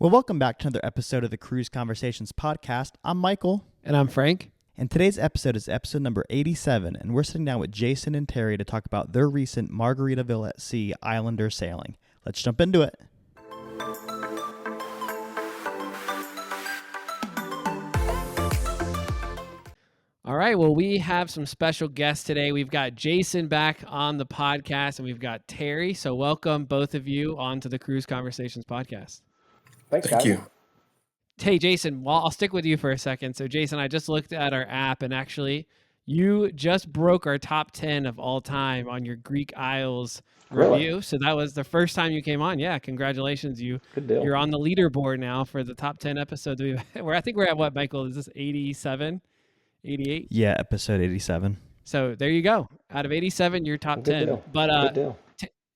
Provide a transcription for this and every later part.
Well, welcome back to another episode of the Cruise Conversations podcast. I'm Michael. And I'm Frank. And today's episode is episode number 87, and we're sitting down with Jason and Terry to talk about their recent Margaritaville at Sea Islander sailing. Let's jump into it. All right, well, we have some special guests today. We've got Jason back on the podcast, and we've got Terry. So welcome, both of you, onto the Cruise Conversations podcast. Thank guys. you. Hey, Jason, well, I'll stick with you for a second. So, Jason, I just looked at our app, and actually, you just broke our top 10 of all time on your Greek Isles review. So that was the first time you came on. Yeah, congratulations. Good deal. You're on the leaderboard now for the top 10 episodes. I think we're at what, Michael? Is this 87? 88? Yeah, episode 87. So there you go. Out of 87, you're top 10. Deal. But Good deal.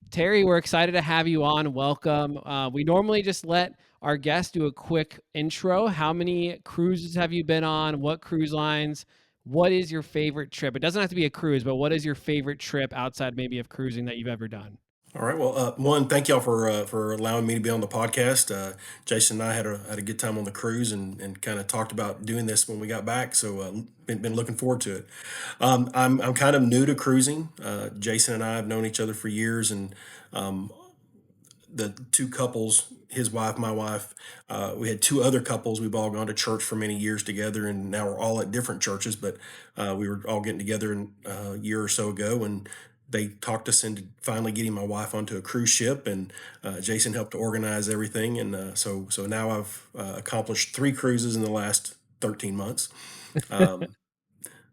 Terry, we're excited to have you on. Welcome. We normally just let our guests do a quick intro. How many cruises have you been on? What cruise lines? What is your favorite trip? It doesn't have to be a cruise, but what is your favorite trip outside maybe of cruising that you've ever done? All right. Well, one, thank y'all for allowing me to be on the podcast. Jason and I had a good time on the cruise and kind of talked about doing this when we got back. So been looking forward to it. I'm kind of new to cruising. Jason and I have known each other for years, and the two couples, his wife, my wife, we had two other couples. We've all gone to church for many years together, and now we're all at different churches. But we were all getting together a year or so ago, and they talked us into finally getting my wife onto a cruise ship, and Jason helped to organize everything. And so now I've accomplished 3 cruises in the last 13 months.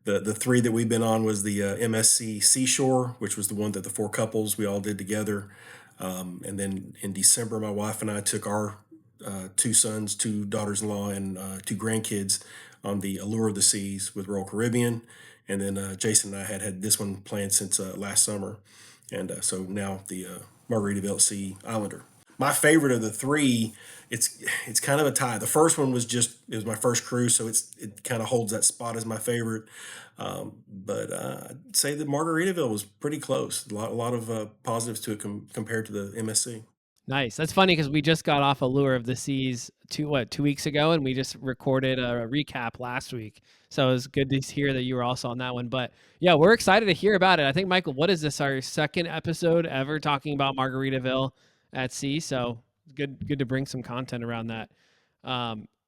The 3 that we've been on was the MSC Seashore, which was the one that the 4 couples we all did together. And then in December, my wife and I took our 2 sons, 2 daughters-in-law, and 2 grandkids on the Allure of the Seas with Royal Caribbean. And then Jason and I had this one planned since last summer. And so now the Margaritaville At Sea Islander. My favorite of the 3, it's kind of a tie. The first one was it was my first cruise, so it kind of holds that spot as my favorite. But I'd say the Margaritaville was pretty close. A lot of positives to it compared to the MSC. Nice. That's funny because we just got off Allure of the Seas 2 weeks ago, and we just recorded a recap last week. So it was good to hear that you were also on that one. But yeah, we're excited to hear about it. I think, Michael, what is this? Our second episode ever talking about Margaritaville at Sea. So good to bring some content around that.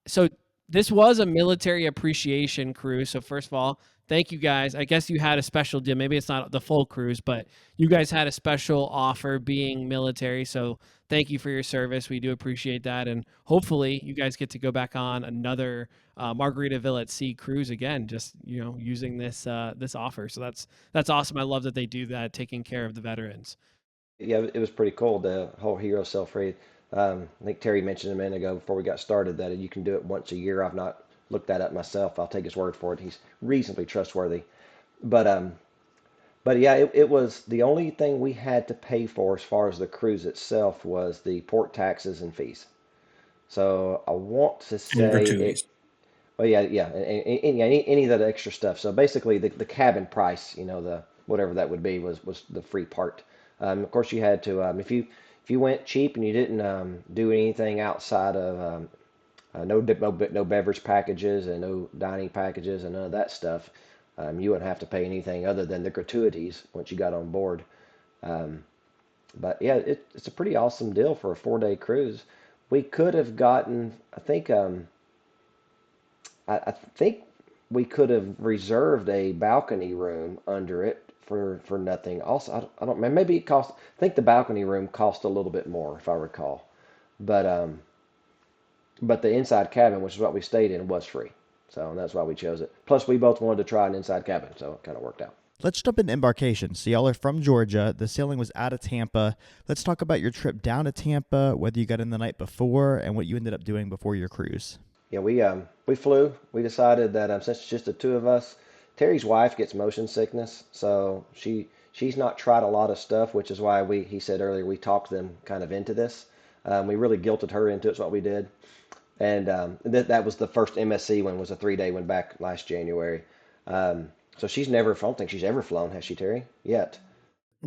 So this was a military appreciation cruise. So first of all, thank you guys. I guess you had a special deal. Maybe it's not the full cruise, but you guys had a special offer being military. So thank you for your service. We do appreciate that. And hopefully you guys get to go back on another Margaritaville at Sea cruise again, just, using this offer. So that's awesome. I love that they do that, taking care of the veterans. Yeah, it was pretty cool, the whole Hero Self-Raid. I think Terry mentioned a minute ago before we got started that you can do it once a year. I've not looked that up myself. I'll take his word for it. He's reasonably trustworthy. But yeah, it was the only thing we had to pay for as far as the cruise itself was the port taxes and fees. So I want to say well, yeah, any of that extra stuff. So basically the cabin price, the whatever that would be was the free part. Of course, you had to if you went cheap and you didn't do anything outside of no beverage packages and no dining packages and none of that stuff, you wouldn't have to pay anything other than the gratuities once you got on board. But yeah, it's a pretty awesome deal for a 4-day cruise. We could have gotten, I think we could have reserved a balcony room under it for nothing. Also, I don't maybe it cost. I think the balcony room cost a little bit more, if I recall. But the inside cabin, which is what we stayed in, was free. So that's why we chose it. Plus, we both wanted to try an inside cabin, so it kind of worked out. Let's jump into embarkation. So y'all are from Georgia. The sailing was out of Tampa. Let's talk about your trip down to Tampa, whether you got in the night before, and what you ended up doing before your cruise. Yeah, we flew. We decided that since it's just the 2 of us, Terry's wife gets motion sickness, so she's not tried a lot of stuff, which is why he said earlier we talked them kind of into this. We really guilted her into it. It's what we did, and that was the first MSC one. Was a 3-day one back last January. So I don't think she's ever flown, has she, Terry? Yet.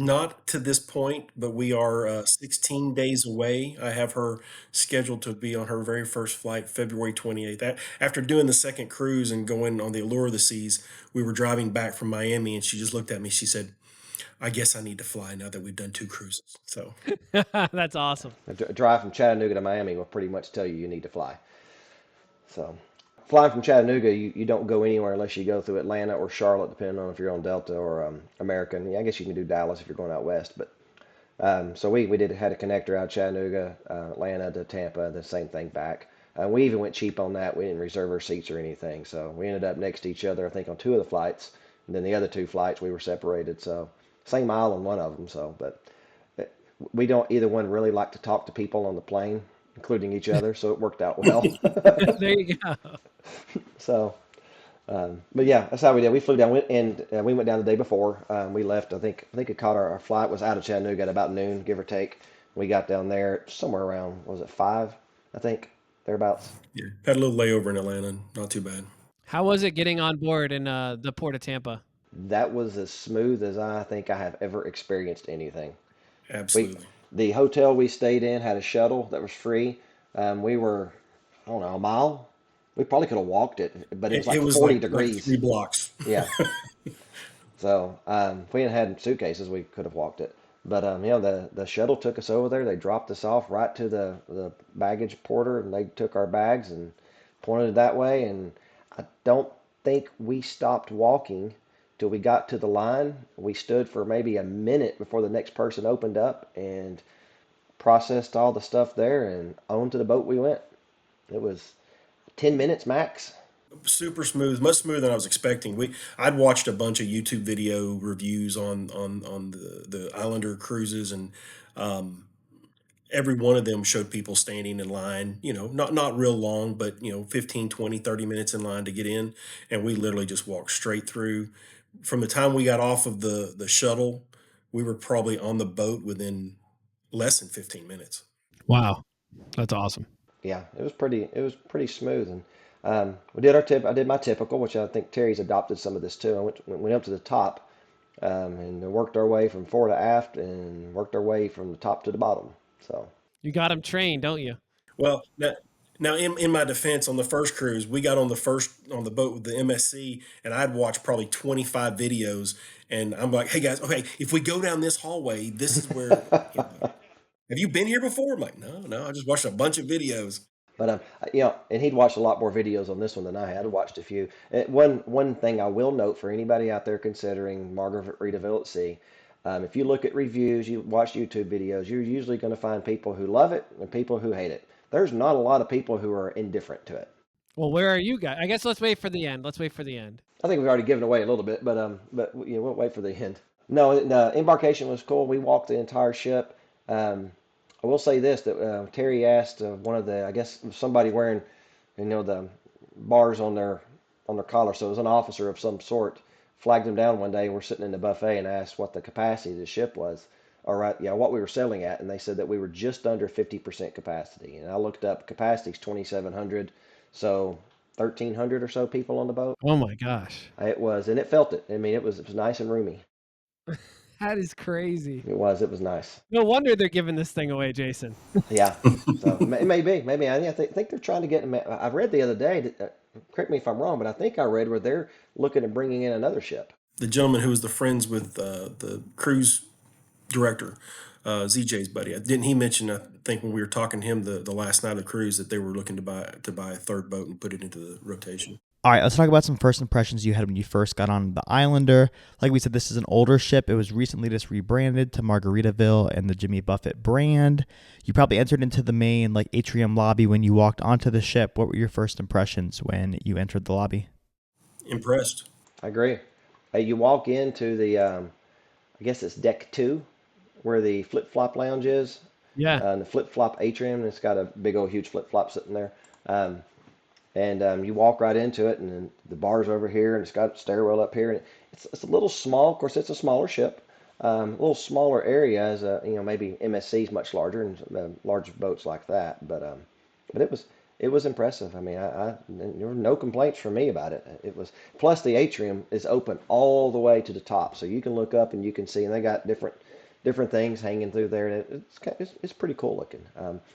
Not to this point, but we are 16 days away. I have her scheduled to be on her very first flight, February 28th. After doing the second cruise and going on the Allure of the Seas, we were driving back from Miami, and she just looked at me. She said, I guess I need to fly now that we've done two cruises. So, That's awesome. A drive from Chattanooga to Miami will pretty much tell you need to fly. So, flying from Chattanooga, you don't go anywhere unless you go through Atlanta or Charlotte, depending on if you're on Delta or American. Yeah, I guess you can do Dallas if you're going out west. But so we had a connector out of Chattanooga, Atlanta to Tampa, the same thing back. We even went cheap on that. We didn't reserve our seats or anything. So we ended up next to each other, I think, on two of the flights. And then the other two flights, we were separated. So same aisle on one of them. So, but we don't either one really like to talk to people on the plane, including each other. So it worked out well. There you go. So, but yeah, that's how we did. We flew down, and we went down the day before. We left. I think it caught our flight was out of Chattanooga at about noon, give or take. We got down there somewhere around, what was it 5? I think thereabouts. yeah, had a little layover in Atlanta. Not too bad. How was it getting on board in the port of Tampa? That was as smooth as I think I have ever experienced anything. We Absolutely. The hotel we stayed in had a shuttle that was free. We were, I don't know, a mile. We probably could have walked it, but it was It like was 40 like degrees. 3 blocks. Yeah. So if we hadn't had suitcases, we could have walked it. But the shuttle took us over there. They dropped us off right to the baggage porter, and they took our bags and pointed that way. And I don't think we stopped walking till we got to the line. We stood for maybe a minute before the next person opened up and processed all the stuff there, and on to the boat we went. It was 10 minutes max. Super smooth, much smoother than I was expecting. I'd watched a bunch of YouTube video reviews on the Islander cruises, and um, every one of them showed people standing in line, not real long, but 15, 20, 30 minutes in line to get in. And we literally just walked straight through. From the time we got off of the shuttle, we were probably on the boat within less than 15 minutes. Wow, that's awesome. Yeah, it was pretty smooth, and we did our tip. I did my typical, which I think Terry's adopted some of this too. I went up to the top, and worked our way from fore to aft, and worked our way from the top to the bottom. So You got them trained, don't you? Well, now in my defense, on the first cruise, we got on the boat with the MSC, and I'd watched probably 25 videos, and I'm like, hey guys, okay, if we go down this hallway, this is where. Have you been here before? I'm like, no, I just watched a bunch of videos. But and he'd watched a lot more videos on this one than I had. I watched a few. One thing I will note for anybody out there considering Margaritaville at Sea, if you look at reviews, you watch YouTube videos, you're usually going to find people who love it and people who hate it. There's not a lot of people who are indifferent to it. Well, where are you guys? I guess let's wait for the end. Let's wait for the end. I think we've already given away a little bit, but we'll wait for the end. No, the embarkation was cool. We walked the entire ship. I will say this that Terry asked one of the, I guess somebody wearing, the bars on their collar, so it was an officer of some sort, flagged them down one day. And we're sitting in the buffet and asked what the capacity of the ship was, or what we were selling at, and they said that we were just under 50% capacity. And I looked up, capacity is 2,700, so 1,300 or so people on the boat. Oh my gosh, It was, and it felt it. I mean, it was nice and roomy. that is crazy. It was nice. No wonder they're giving this thing away, Jason. Yeah. So it may be, maybe I think they're trying to get. I read the other day. Correct me if I'm wrong, but I think I read where they're looking at bringing in another ship. The gentleman who was the friends with the cruise director, ZJ's buddy, didn't he mention? I think when we were talking to him the last night of the cruise that they were looking to buy a third boat and put it into the rotation. All right, let's talk about some first impressions you had when you first got on the Islander. Like we said, this is an older ship. It was recently just rebranded to Margaritaville and the Jimmy Buffett brand. You probably entered into the main atrium lobby when you walked onto the ship. What were your first impressions when you entered the lobby? Impressed. I agree. Hey, you walk into the, I guess it's deck 2, where the flip flop lounge is, Yeah. and the flip flop atrium. And it's got a big old huge flip flop sitting there. And you walk right into it, and then the bar's over here, and it's got a stairwell up here, and it's a little small. Of course, it's a smaller ship, a little smaller area as maybe MSC is much larger and large boats like that. But it was impressive. I mean, there were no complaints from me about it. It was, plus the atrium is open all the way to the top, so you can look up and you can see, and they got different different things hanging through there. And it's pretty cool looking.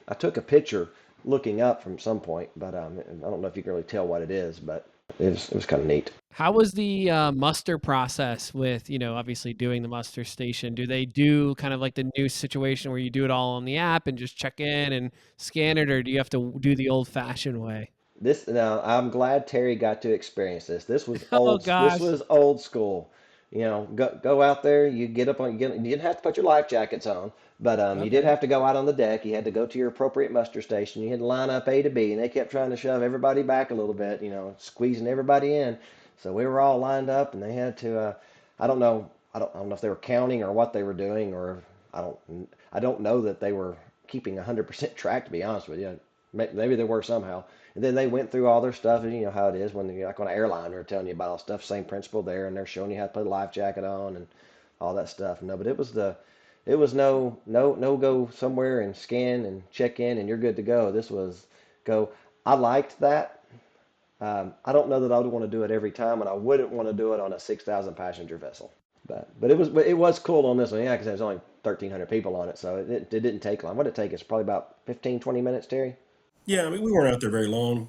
I took a picture looking up from some point, but I don't know if you can really tell what it is, but it was kind of neat. How was the muster process with, obviously doing the muster station? Do they do kind of like the new situation where you do it all on the app and just check in and scan it, or do you have to do the old fashioned way? This now, I'm glad Terry got to experience this. This was Oh old. This gosh. was old school. Go out there. You get up on. You didn't have to put your life jackets on, but you did Okay. have to go out on the deck. You had to go to your appropriate muster station. You had to line up A to B, and they kept trying to shove everybody back a little bit. Squeezing everybody in. So we were all lined up, and they had to. I don't know. I don't know if they were counting or what they were doing, or I don't. I don't know that they were keeping 100% track. To be honest with you, maybe they were somehow. And then they went through all their stuff, and you know how it is when you're like on an airline, they're telling you about all stuff, same principle there, and they're showing you how to put a life jacket on and all that stuff. No, but it was no go somewhere and scan and check in and you're good to go. This was go. I liked that. I don't know that I would want to do it every time, and I wouldn't want to do it on a 6,000 passenger vessel. But it was cool on this one, yeah, because there's only 1,300 people on it, so it didn't take long. What did it take us? Probably about 15, 20 minutes, Terry. Yeah, I mean, we weren't out there very long,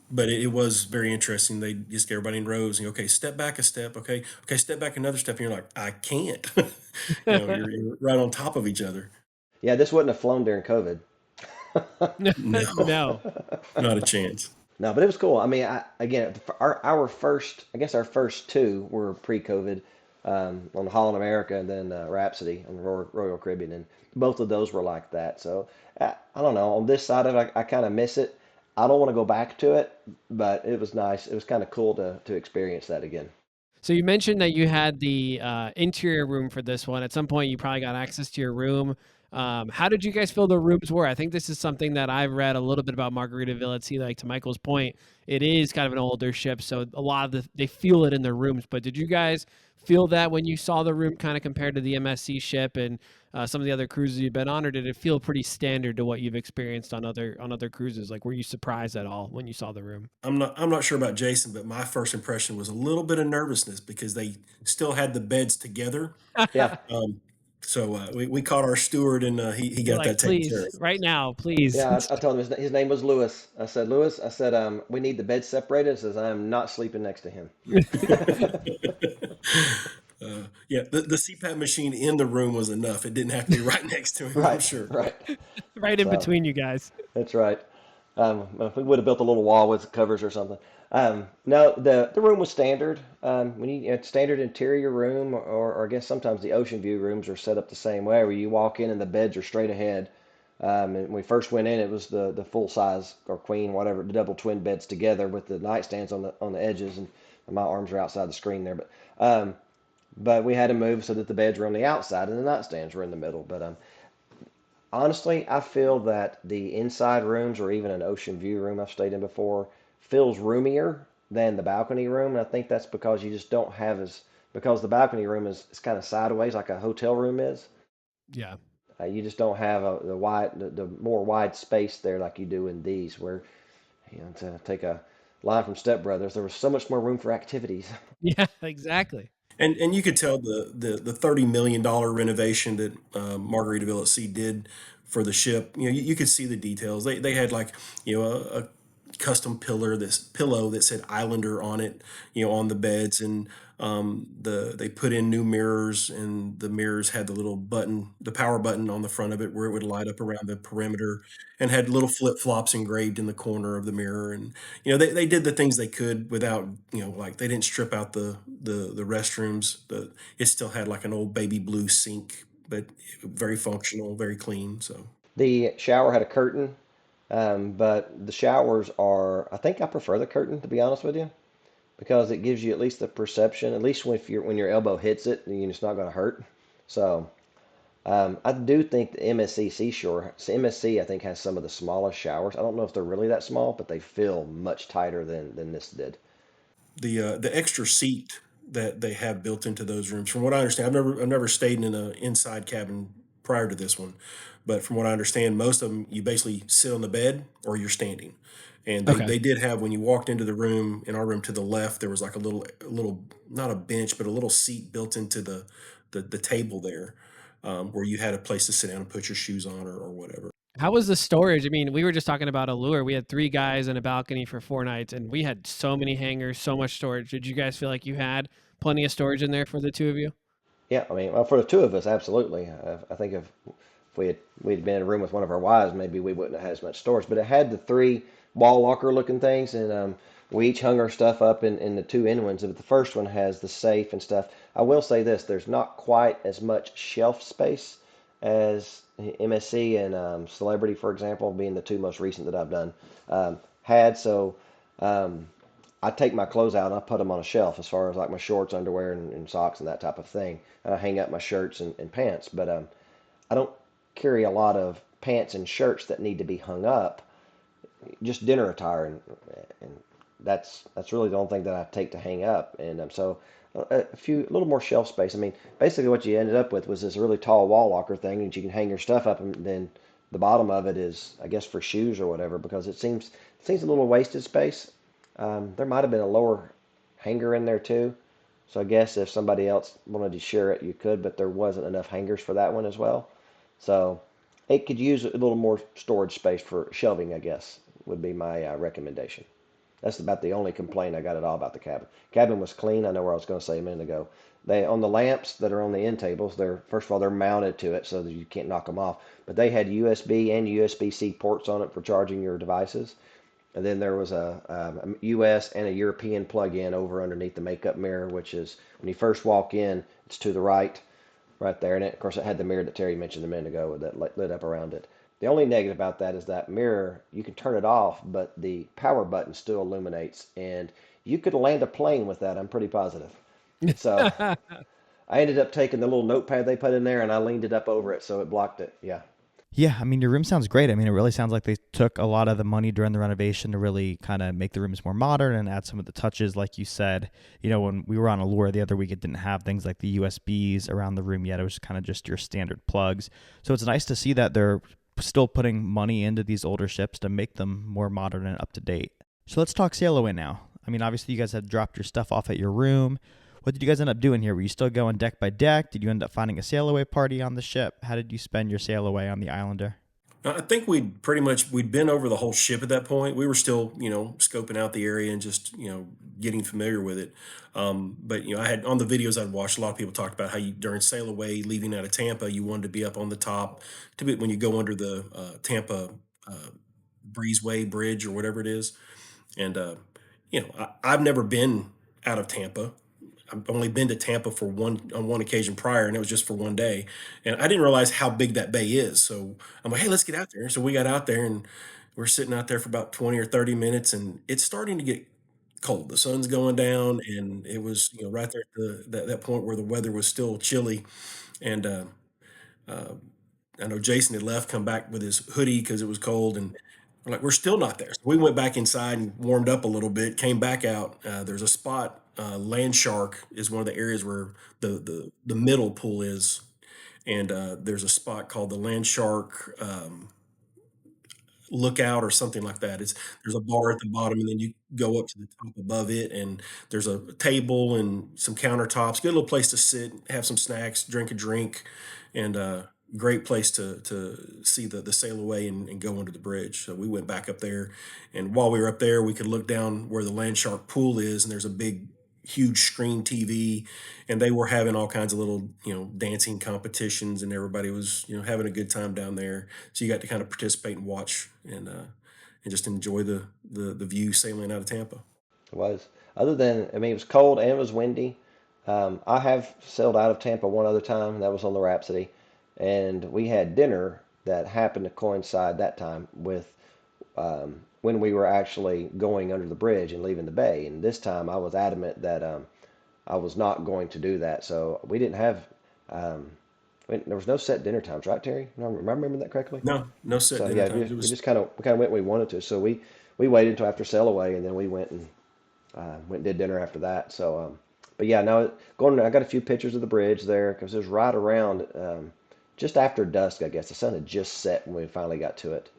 but it was very interesting. They just get everybody in rows and okay, step back a step, okay, okay, step back another step, and you're like, I can't. You're right on top of each other. Yeah, this wouldn't have flown during COVID. No, No. not a chance. No, but it was cool. I mean, again, our first, I guess our first two were pre-COVID, on Holland America and then Rhapsody on the Royal Caribbean, and both of those were like that. So I don't know. On this side of it, I kind of miss it. I don't want to go back to it, but it was nice. It was kind of cool to experience that again. So you mentioned that you had the interior room for this one. At some point, you probably got access to your room. How did you guys feel the rooms were? I think this is something that I've read a little bit about Margaritaville at Sea. Like to Michael's point, it is kind of an older ship, so a lot of they feel it in their rooms. But did you guys feel that when you saw the room, kind of compared to the MSC ship and some of the other cruises you've been on, or did it feel pretty standard to what you've experienced on other cruises? Like, were you surprised at all when you saw the room? I'm not sure about Jason, but my first impression was a little bit of nervousness because they still had the beds together. Yeah, Um, so we caught our steward and he You're got like, that taken care please, right now, please. yeah. I told him his name was Lewis. I said, Lewis. I said, we need the bed separated. He says, I am not sleeping next to him. of. Yeah, the CPAP machine in the room was enough. It didn't have to be right next to him, I'm Right, sure. right. Right in So between you guys. that's right. If we would have built a little wall with covers or something. No, the room was standard. When it's standard interior room, or I guess sometimes the ocean view rooms are set up the same way, where you walk in and the beds are straight ahead. And when we first went in, it was the full size or queen, whatever, the double twin beds together with the nightstands on the edges, and my arms are outside the screen there. But we had to move so that the beds were on the outside and the nightstands were in the middle. But honestly, I feel that the inside rooms, or even an ocean view room I've stayed in before, feels roomier than the balcony room. And I think that's because you just don't have because the balcony room is kind of sideways like a hotel room is. Yeah. You just don't have the more wide space there like you do in these, where, to take a line from Step Brothers, there was so much more room for activities. Yeah, exactly. And you could tell the $30 million renovation that Margaritaville at Sea did for the ship. You could see the details. They had like a custom pillow that said Islander on it, on the beds, and they put in new mirrors, and the mirrors had the power button on the front of it where it would light up around the perimeter, and had little flip flops engraved in the corner of the mirror. And they did the things they could without, like they didn't strip out the restrooms. It still had like an old baby blue sink, but very functional, very clean. So The shower had a curtain, but the showers I think I prefer the curtain, to be honest with you, because it gives you at least the perception, at least when your elbow hits it, it's not going to hurt. So I do think the MSC Seashore, MSC, I think, has some of the smallest showers. I don't know if they're really that small, but they feel much tighter than this did. the extra seat that they have built into those rooms, from what I understand, I've never stayed in an inside cabin prior to this one, but from what I understand, most of them you basically sit on the bed or you're standing. And they, Okay. they did have, when you walked into the room, in our room to the left, there was like a little, not a bench, but a little seat built into the table there. where you had a place to sit down and put your shoes on or whatever. How was the storage? I mean, we were just talking about Allure. We had 3 guys in a balcony for 4 nights, and we had so many hangers, so much storage. Did you guys feel like you had plenty of storage in there for the 2 of you? Yeah, I mean, well, for the two of us, absolutely. I think if we'd been in a room with one of our wives, maybe we wouldn't have had as much storage. But it had the 3 wall locker looking things, and we each hung our stuff up in the 2 end ones. But the first one has the safe and stuff. I will say this: there's not quite as much shelf space as MSC and Celebrity, for example, being the 2 most recent that I've done had. So. Um, I take my clothes out and I put them on a shelf as far as like my shorts, underwear, and socks and that type of thing. And I hang up my shirts and pants. But I don't carry a lot of pants and shirts that need to be hung up. Just dinner attire, and that's really the only thing that I take to hang up. And so a little more shelf space. I mean, basically what you ended up with was this really tall wall locker thing that you can hang your stuff up, and then the bottom of it is, I guess, for shoes or whatever, because it seems a little wasted space. There might have been a lower hanger in there too. So I guess if somebody else wanted to share it, you could, but there wasn't enough hangers for that one as well. So it could use a little more storage space for shelving, I guess, would be my recommendation. That's about the only complaint I got at all about the cabin. Cabin was clean. I know where I was going to say a minute ago. They on the lamps that are on the end tables. They're first of all they're mounted to it so that you can't knock them off. But they had USB and USB-C ports on it for charging your devices. And then there was a US and a European plug-in over underneath the makeup mirror, which is when you first walk in, it's to the right there. And of course, it had the mirror that Terry mentioned a minute ago that lit up around it. The only negative about that is that mirror, you can turn it off, but the power button still illuminates. And you could land a plane with that, I'm pretty positive. So I ended up taking the little notepad they put in there and I leaned it up over it so it blocked it. Yeah. Yeah, I mean, your room sounds great. I mean, it really sounds like they took a lot of the money during the renovation to really kind of make the rooms more modern and add some of the touches, like you said. You know, when we were on Allure the other week, it didn't have things like the USBs around the room yet. It was kind of just your standard plugs. So it's nice to see that they're still putting money into these older ships to make them more modern and up to date. So let's talk sail away now. I mean, obviously, you guys had dropped your stuff off at your room. What did you guys end up doing here? Were you still going deck by deck? Did you end up finding a sail away party on the ship? How did you spend your sail away on the Islander? I think we'd been over the whole ship at that point. We were still, scoping out the area and just, getting familiar with it. But I had on the videos I'd watched, a lot of people talked about how you during sail away, leaving out of Tampa, you wanted to be up on the top, to be when you go under the Tampa uh, breezeway bridge or whatever it is. And I've never been out of Tampa. I've only been to Tampa for one occasion prior, and it was just for one day. And I didn't realize how big that bay is. So I'm like, hey, let's get out there. So we got out there, and we're sitting out there for about 20 or 30 minutes, and it's starting to get cold. The sun's going down, and it was right there at that point where the weather was still chilly. And uh, I know Jason had left, come back with his hoodie because it was cold, and we're like, we're still not there. So we went back inside and warmed up a little bit, came back out. There's a spot, Land Shark is one of the areas where the middle pool is. And there's a spot called the Land Shark Lookout or something like that. There's a bar at the bottom, and then you go up to the top above it, and there's a table and some countertops. Good little place to sit, have some snacks, drink a drink, and great place to see the sail away and go under the bridge. So we went back up there, and while we were up there, we could look down where the Land Shark pool is, and there's a big huge screen TV, and they were having all kinds of little, dancing competitions, and everybody was, having a good time down there. So you got to kind of participate and watch and just enjoy the view sailing out of Tampa. It was. Other than, I mean, it was cold and it was windy. I have sailed out of Tampa one other time. That was on the Rhapsody. And we had dinner that happened to coincide that time with when we were actually going under the bridge and leaving the bay. And this time I was adamant that I was not going to do that. So we didn't have, there was no set dinner times, right, Terry? Am I remembering that correctly? No, no set So dinner yeah, times. It we was just kind of went when we wanted to. So we waited until after sail away, and then we went and did dinner after that. So, but yeah, no, going. I got a few pictures of the bridge there because it was right around just after dusk. I guess the sun had just set when we finally got to it.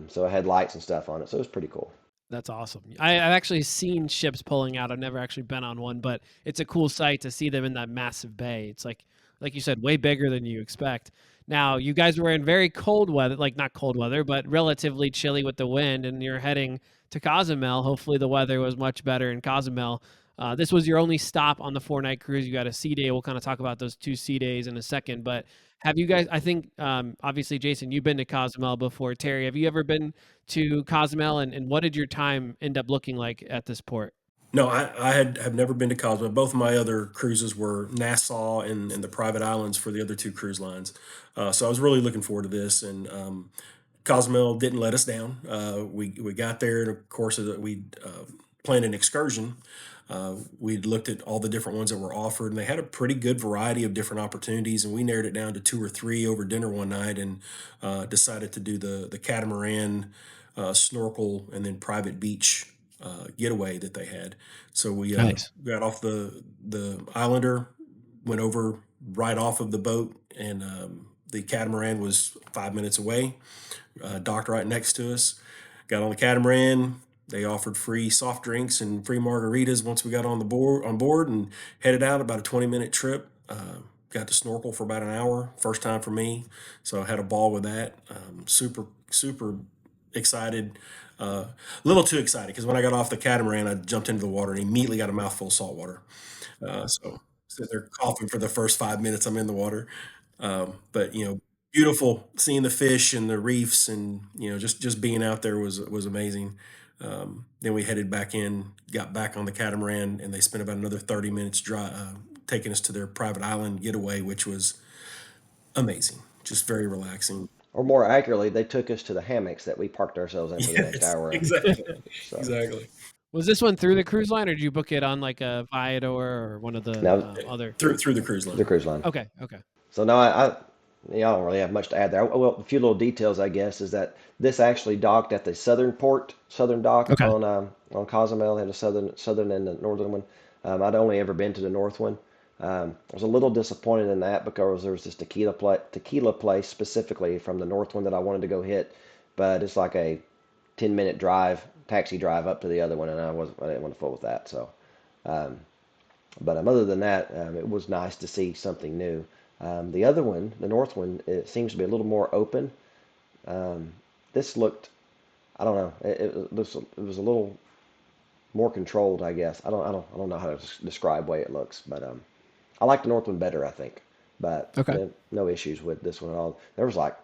So it had lights and stuff on it, so it was pretty cool. That's awesome. I've actually seen ships pulling out. I've never actually been on one, but it's a cool sight to see them in that massive bay. It's like like you said, way bigger than you expect. Now, you guys were in very cold weather, like not cold weather, but relatively chilly with the wind, and you're heading to Cozumel. Hopefully, the weather was much better in Cozumel. This was your only stop on the 4-night cruise. You got a sea day. We'll kind of talk about those 2 sea days in a second. But have you guys, I think, obviously, Jason, you've been to Cozumel before. Terry, have you ever been to Cozumel, and what did your time end up looking like at this port? No, have never been to Cozumel. Both of my other cruises were Nassau and the private islands for the other two cruise lines. So I was really looking forward to this. And Cozumel didn't let us down. We got there, and of course, we planned an excursion. We looked at all the different ones that were offered, and they had a pretty good variety of different opportunities. And we narrowed it down to 2 or 3 over dinner one night, and decided to do the catamaran, snorkel, and then private beach getaway that they had. So we Nice. got off the Islander, went over right off of the boat, and the catamaran was 5 minutes away, docked right next to us. Got on the catamaran. They offered free soft drinks and free margaritas once we got on board, and headed out about a 20-minute trip. Got to snorkel for about an hour. First time for me, so I had a ball with that. Super excited. A little too excited because when I got off the catamaran, I jumped into the water and immediately got a mouthful of salt water. So sit there coughing for the first 5 minutes I'm in the water. But beautiful seeing the fish and the reefs, and just being out there was amazing. Then we headed back in, got back on the catamaran, and they spent about another 30 minutes taking us to their private island getaway, which was amazing, just very relaxing. Or more accurately, they took us to the hammocks that we parked ourselves in for the next Yes, hour. exactly, So exactly. Was this one through the cruise line, or did you book it on like a Viator or one of the now other? Through the cruise the line. cruise line. Okay. So now I don't really have much to add there. Well, a few little details, I guess, is that this actually docked at the southern dock Okay. on Cozumel. They had a southern and the northern one. I'd only ever been to the north one. I was a little disappointed in that because there was this tequila place specifically from the north one that I wanted to go hit, but it's like a 10-minute taxi drive up to the other one, and I didn't want to fool with that. So, um, but other than that, it was nice to see something new. The other one, the north one, it seems to be a little more open. Um, this looked, I don't know, it was a little more controlled, I guess. I don't know how to describe the way it looks, but I like the north one better, I think. But Okay. no issues with this one at all. There was like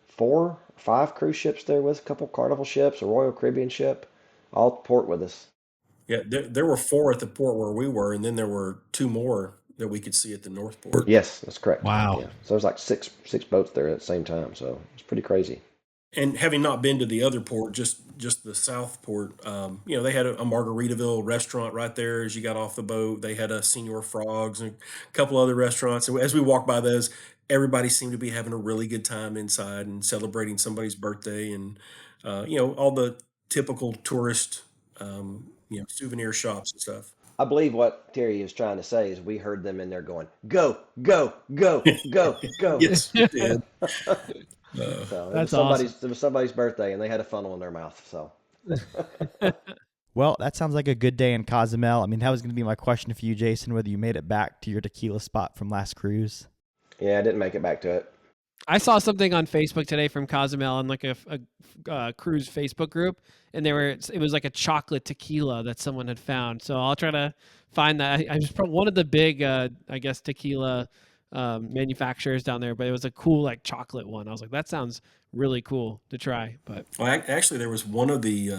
4 or 5 cruise ships there with a couple Carnival ships, a Royal Caribbean ship, all at the port with us. Yeah, there were 4 at the port where we were, and then there were 2 more that we could see at the North Port. Yes, that's correct. Wow. Yeah, so there's like six boats there at the same time. So it's pretty crazy. And having not been to the other port, just the South Port, they had a Margaritaville restaurant right there as you got off the boat. They had a Senor Frogs and a couple other restaurants. And as we walked by those, everybody seemed to be having a really good time inside and celebrating somebody's birthday, and all the typical tourist souvenir shops and stuff. I believe what Terry is trying to say is we heard them in there going, "Go, go, go, go, go." Yes, we did. Uh, So That's awesome. it was somebody's birthday, and they had a funnel in their mouth. So Well, that sounds like a good day in Cozumel. I mean, that was going to be my question for you, Jason, whether you made it back to your tequila spot from last cruise. yeah, I didn't make it back to it. I saw something on Facebook today from Cozumel on like a cruise Facebook group, and it was like a chocolate tequila that someone had found. So I'll try to find that. I was from one of the big, I guess, tequila manufacturers down there, but it was a cool like chocolate one. I was like, that sounds really cool to try. But well, actually, there was one of the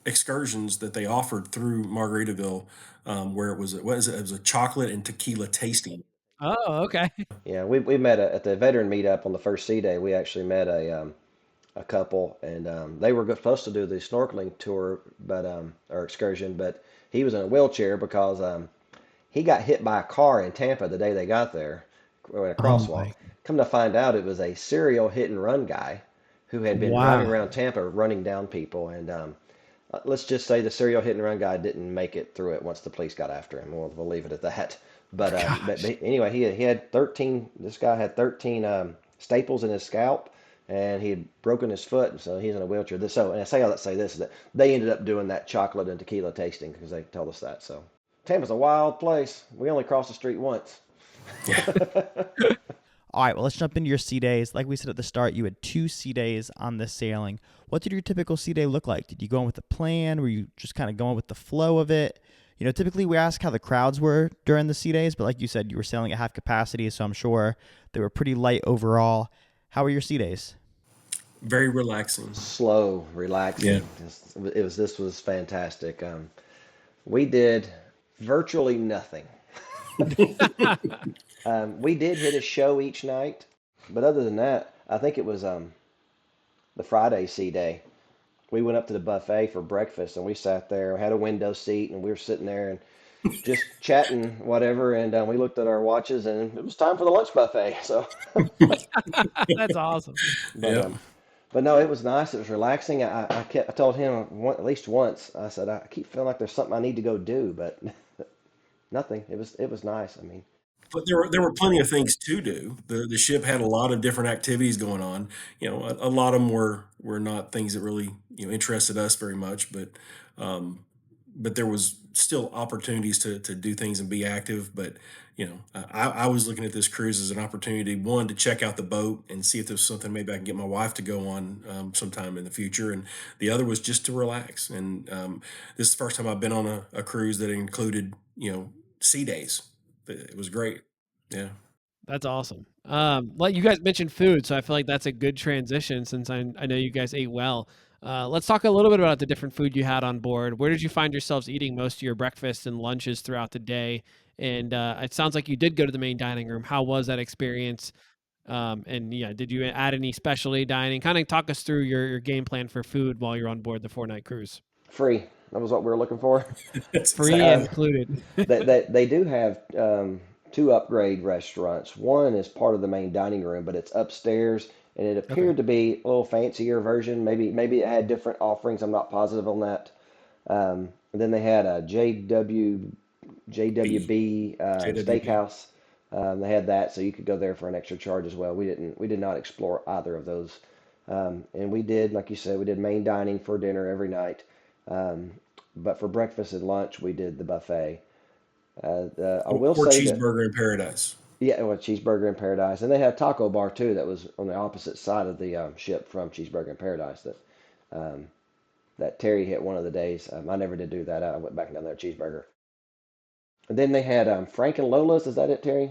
excursions that they offered through Margaritaville, where it was a chocolate and tequila tasting. oh, okay. Yeah, we met at the veteran meetup on the first sea day. We actually met a couple, and they were supposed to do the snorkeling tour, but or excursion, but he was in a wheelchair because he got hit by a car in Tampa the day they got there in a Oh crosswalk. my. Come to find out, it was a serial hit and run guy who had been driving Wow. around Tampa running down people, and let's just say the serial hit and run guy didn't make it through it once the police got after him. We'll leave it at that. But Gosh. anyway, he had 13. This guy had 13 staples in his scalp, and he had broken his foot, so he's in a wheelchair. And I say all that to say this is that they ended up doing that chocolate and tequila tasting because they told us that. So Tampa's a wild place. We only crossed the street once. All right, well, let's jump into your sea days. Like we said at the start, you had 2 sea days on this sailing. What did your typical sea day look like? Did you go in with a plan? Were you just kind of going with the flow of it? You know, typically we ask how the crowds were during the sea days, but like you said, you were sailing at half capacity, so I'm sure they were pretty light overall. How were your sea days? Very relaxing. Slow, Yeah. relaxing. This was fantastic. We did virtually nothing. We did hit a show each night, but other than that, I think it was the Friday sea day. We went up to the buffet for breakfast, and we sat there, had a window seat, and we were sitting there and just chatting, whatever. And we looked at our watches, and it was time for the lunch buffet. So, That's awesome. but Yeah. um, but no, it was nice. It was relaxing. I told him at least once. I said I keep feeling like there's something I need to go do, but nothing. It was nice. I mean, But there were plenty of things to do. The ship had a lot of different activities going on. A lot of them were not things that really interested us very much, um, but there was still opportunities to do things and be active. But I was looking at this cruise as an opportunity, one, to check out the boat and see if there's something maybe I can get my wife to go on sometime in the future, and the other was just to relax. And this is the first time I've been on a cruise that included sea days. It was great. Yeah. That's awesome. Like you guys mentioned food, so I feel like that's a good transition since I know you guys ate well. Let's talk a little bit about the different food you had on board. Where did you find yourselves eating most of your breakfasts and lunches throughout the day? And it sounds like you did go to the main dining room. How was that experience? And yeah, did you add any specialty dining? Kind of talk us through your game plan for food while you're on board the 4-night cruise. free. That was what we were looking for. That's Free exactly. Um, included. they do have two upgrade restaurants. One is part of the main dining room, but it's upstairs, and it Okay. appeared to be a little fancier version. Maybe it had different offerings. I'm not positive on that. And then they had a B. JWB JWB. steakhouse. They had that, so you could go there for an extra charge as well. We did not explore either of those, and we did, like you said, we did main dining for dinner every night. Um, but for breakfast and lunch, we did the buffet. I will Or say that, cheeseburger in paradise. yeah, well, Cheeseburger in Paradise, and they had a taco bar too that was on the opposite side of the ship from Cheeseburger in Paradise. Um, that Terry hit one of the days. I never did do that. I went back down there Cheeseburger, and then they had Frank and Lola's. Is that it, Terry?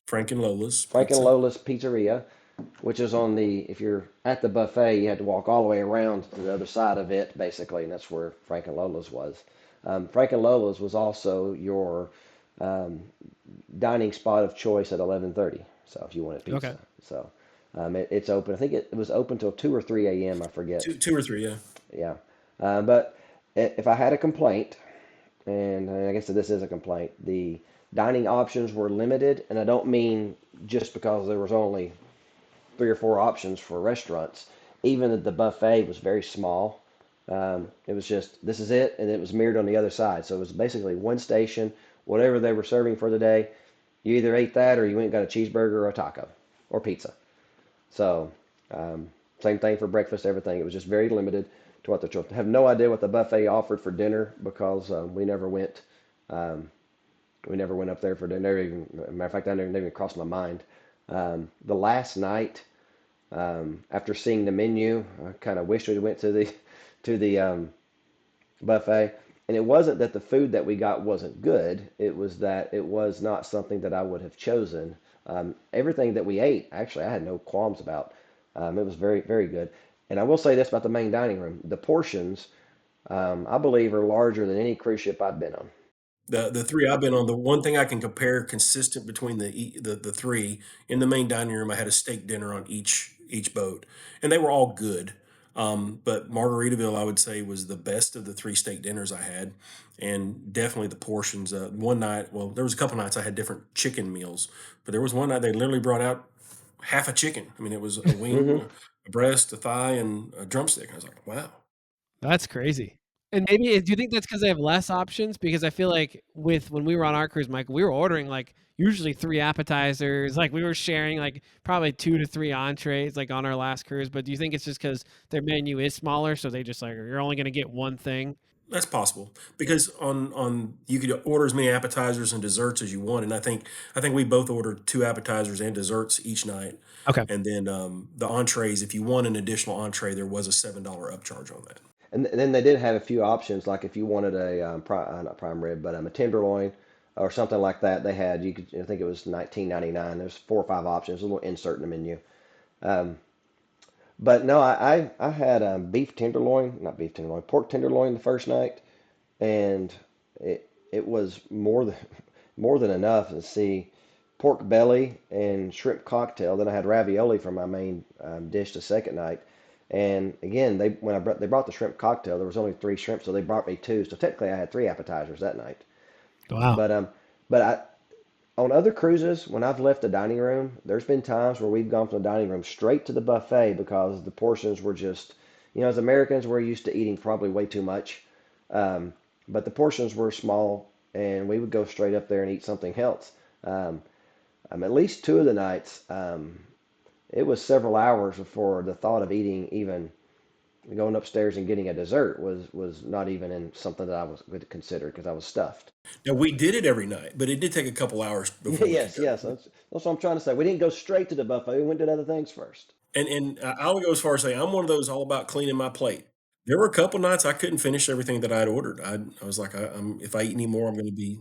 Frank and Lola's Frank and pizza. Lola's Pizzeria, which is on the, if you're at the buffet, you had to walk all the way around to the other side of it, basically, and that's where Frank and Lola's was. Frank and Lola's was also your um, dining spot of choice at 11:30. So if you wanted Okay. pizza, so it's open. I think it was open till 2 or 3 a.m. I forget. Two or three, yeah. Yeah, but if I had a complaint, and I guess this is a complaint, the dining options were limited, and I don't mean just because there was only 3 or 4 options for restaurants. Even the buffet was very small. It was just, this is it, and it was mirrored on the other side. So it was basically one station, whatever they were serving for the day. You either ate that or you went and got a cheeseburger or a taco or pizza. So same thing for breakfast, everything. It was just very limited to what the choice. I have no idea what the buffet offered for dinner because we never went. Um, we never went up there for dinner. Even matter of fact, I never even crossed my mind. The last night, after seeing the menu, I kind of wished we went to the buffet. And it wasn't that the food that we got wasn't good. It was that it was not something that I would have chosen. Everything that we ate, actually, I had no qualms about. It was very, very good. And I will say this about the main dining room: the portions, I believe, are larger than any cruise ship I've been on. The three I've been on, the one thing I can compare consistent between the three in the main dining room, I had a steak dinner on each boat, and they were all good. But Margaritaville, I would say, was the best of the three steak dinners I had, and definitely the portions. One night, well, there was a couple nights I had different chicken meals, but there was one night they literally brought out half a chicken. I mean, it was a wing, Hmm. a breast, a thigh, and a drumstick. I was like, wow. That's crazy. And maybe do you think that's because they have less options? Because I feel like with when we were on our cruise, Michael, we were ordering like usually 3 appetizers, like we were sharing like probably 2 to 3 entrees like on our last cruise. But do you think it's just because their menu is smaller, so they just like you're only gonna get one thing? That's possible because on you could order as many appetizers and desserts as you want, and I think we both ordered two appetizers and desserts each night, Okay. and then the entrees. If you want an additional entree, there was a $7 upcharge on that. And then they did have a few options, like if you wanted not prime rib, but a tenderloin or something like that. They had you could I think it was 19.99. There's 4 or 5 options, a little insert in the menu. Um, but no, I had beef tenderloin, not beef tenderloin, pork tenderloin the first night, and it was more than enough to see pork belly and shrimp cocktail. Then I had ravioli for my main dish the second night. And again, they brought the shrimp cocktail, there was only 3 shrimp, so they brought me 2. So technically, I had 3 appetizers that night. Wow. But but on other cruises, when I've left the dining room, there's been times where we've gone from the dining room straight to the buffet because the portions were just, as Americans, we're used to eating probably way too much. Um, but the portions were small, and we would go straight up there and eat something else. Um, at least 2 of the nights, it was several hours before the thought of eating, even going upstairs and getting a dessert, was not even in something that I was would consider because I was stuffed. Now we did it every night, but it did take a couple hours before we could Yes, go. yes, that's what I'm trying to say. We didn't go straight to the buffet. We went to other things first. And I would go as far as saying I'm one of those all about cleaning my plate. There were a couple nights I couldn't finish everything that I'd ordered. I was like, if I eat any more, I'm going to be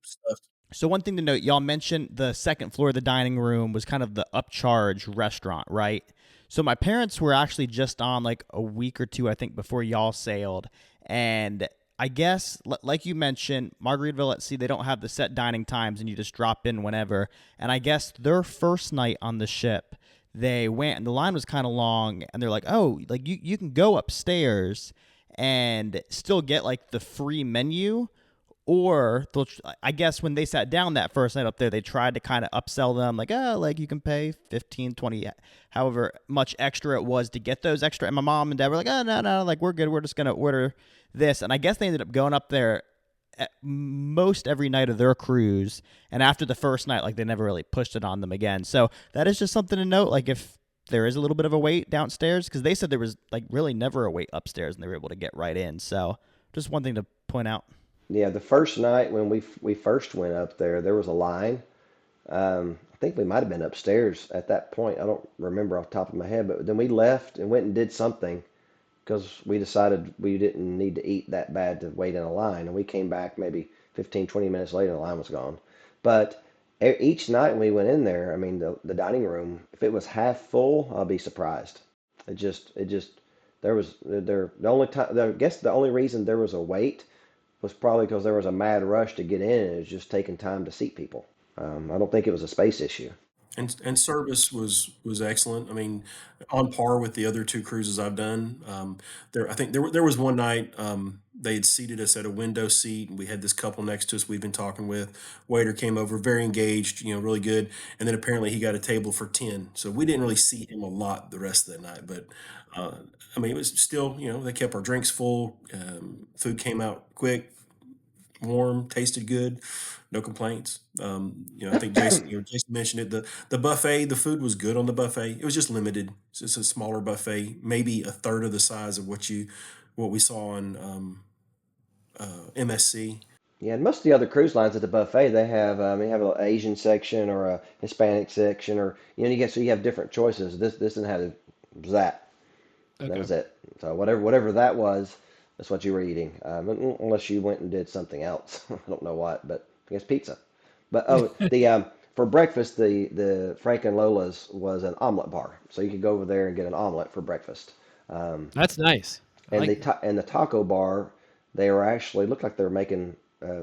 stuffed. So one thing to note, y'all mentioned the second floor of the dining room was kind of the upcharge restaurant, right? So my parents were actually just on like a week or two, I think, before y'all sailed, and I guess like you mentioned, Margaritaville at Sea, they don't have the set dining times, and you just drop in whenever. And I guess their first night on the ship, they went and the line was kind of long, and they're like, oh, like you can go upstairs and still get like the free menu, or I guess when they sat down that first night up there, they tried to kind of upsell them, like, oh, like you can pay 15, 20, however much extra it was to get those extra. And my mom and dad were like, oh, no, no, like we're good. We're just going to order this. And I guess they ended up going up there at most every night of their cruise. And after the first night, like they never really pushed it on them again. So that is just something to note. Like if there is a little bit of a wait downstairs, because they said there was like really never a wait upstairs and they were able to get right in. So just one thing to point out. Yeah, the first night when we first went up there, there was a line. I think we might have been upstairs at that point. I don't remember off the top of my head, but then we left and went and did something because we decided we didn't need to eat that bad to wait in a line. And we came back maybe 15, 20 minutes later, and the line was gone. But each night when we went in there, I mean, the dining room, if it was half full, I'll be surprised. There was, the only time, I guess the only reason there was a wait was probably because there was a mad rush to get in and it was just taking time to seat people. I don't think it was a space issue. And service was excellent. I mean, on par with the other two cruises I've done. I think there was one night they had seated us at a window seat, and we had this couple next to us we've been talking with. Waiter came over, very engaged, really good. And then apparently he got a table for 10, so we didn't really see him a lot the rest of the night. But uh, I mean, it was still, they kept our drinks full. Food came out quick, warm, tasted good, no complaints. I think Jason mentioned it. The buffet, the food was good on the buffet. It was just limited. It's just a smaller buffet, maybe a third of the size of what we saw on MSC. Yeah, and most of the other cruise lines at the buffet, they have an Asian section or a Hispanic section, or you have different choices. This didn't have that. That Okay. was it. So whatever that was, that's what you were eating. Unless you went and did something else. I don't know what, but I guess pizza. But the for breakfast, the Frank and Lola's was an omelet bar, so you could go over there and get an omelet for breakfast. Um, That's nice. I and like the that. and the taco bar, they were actually looked like they were making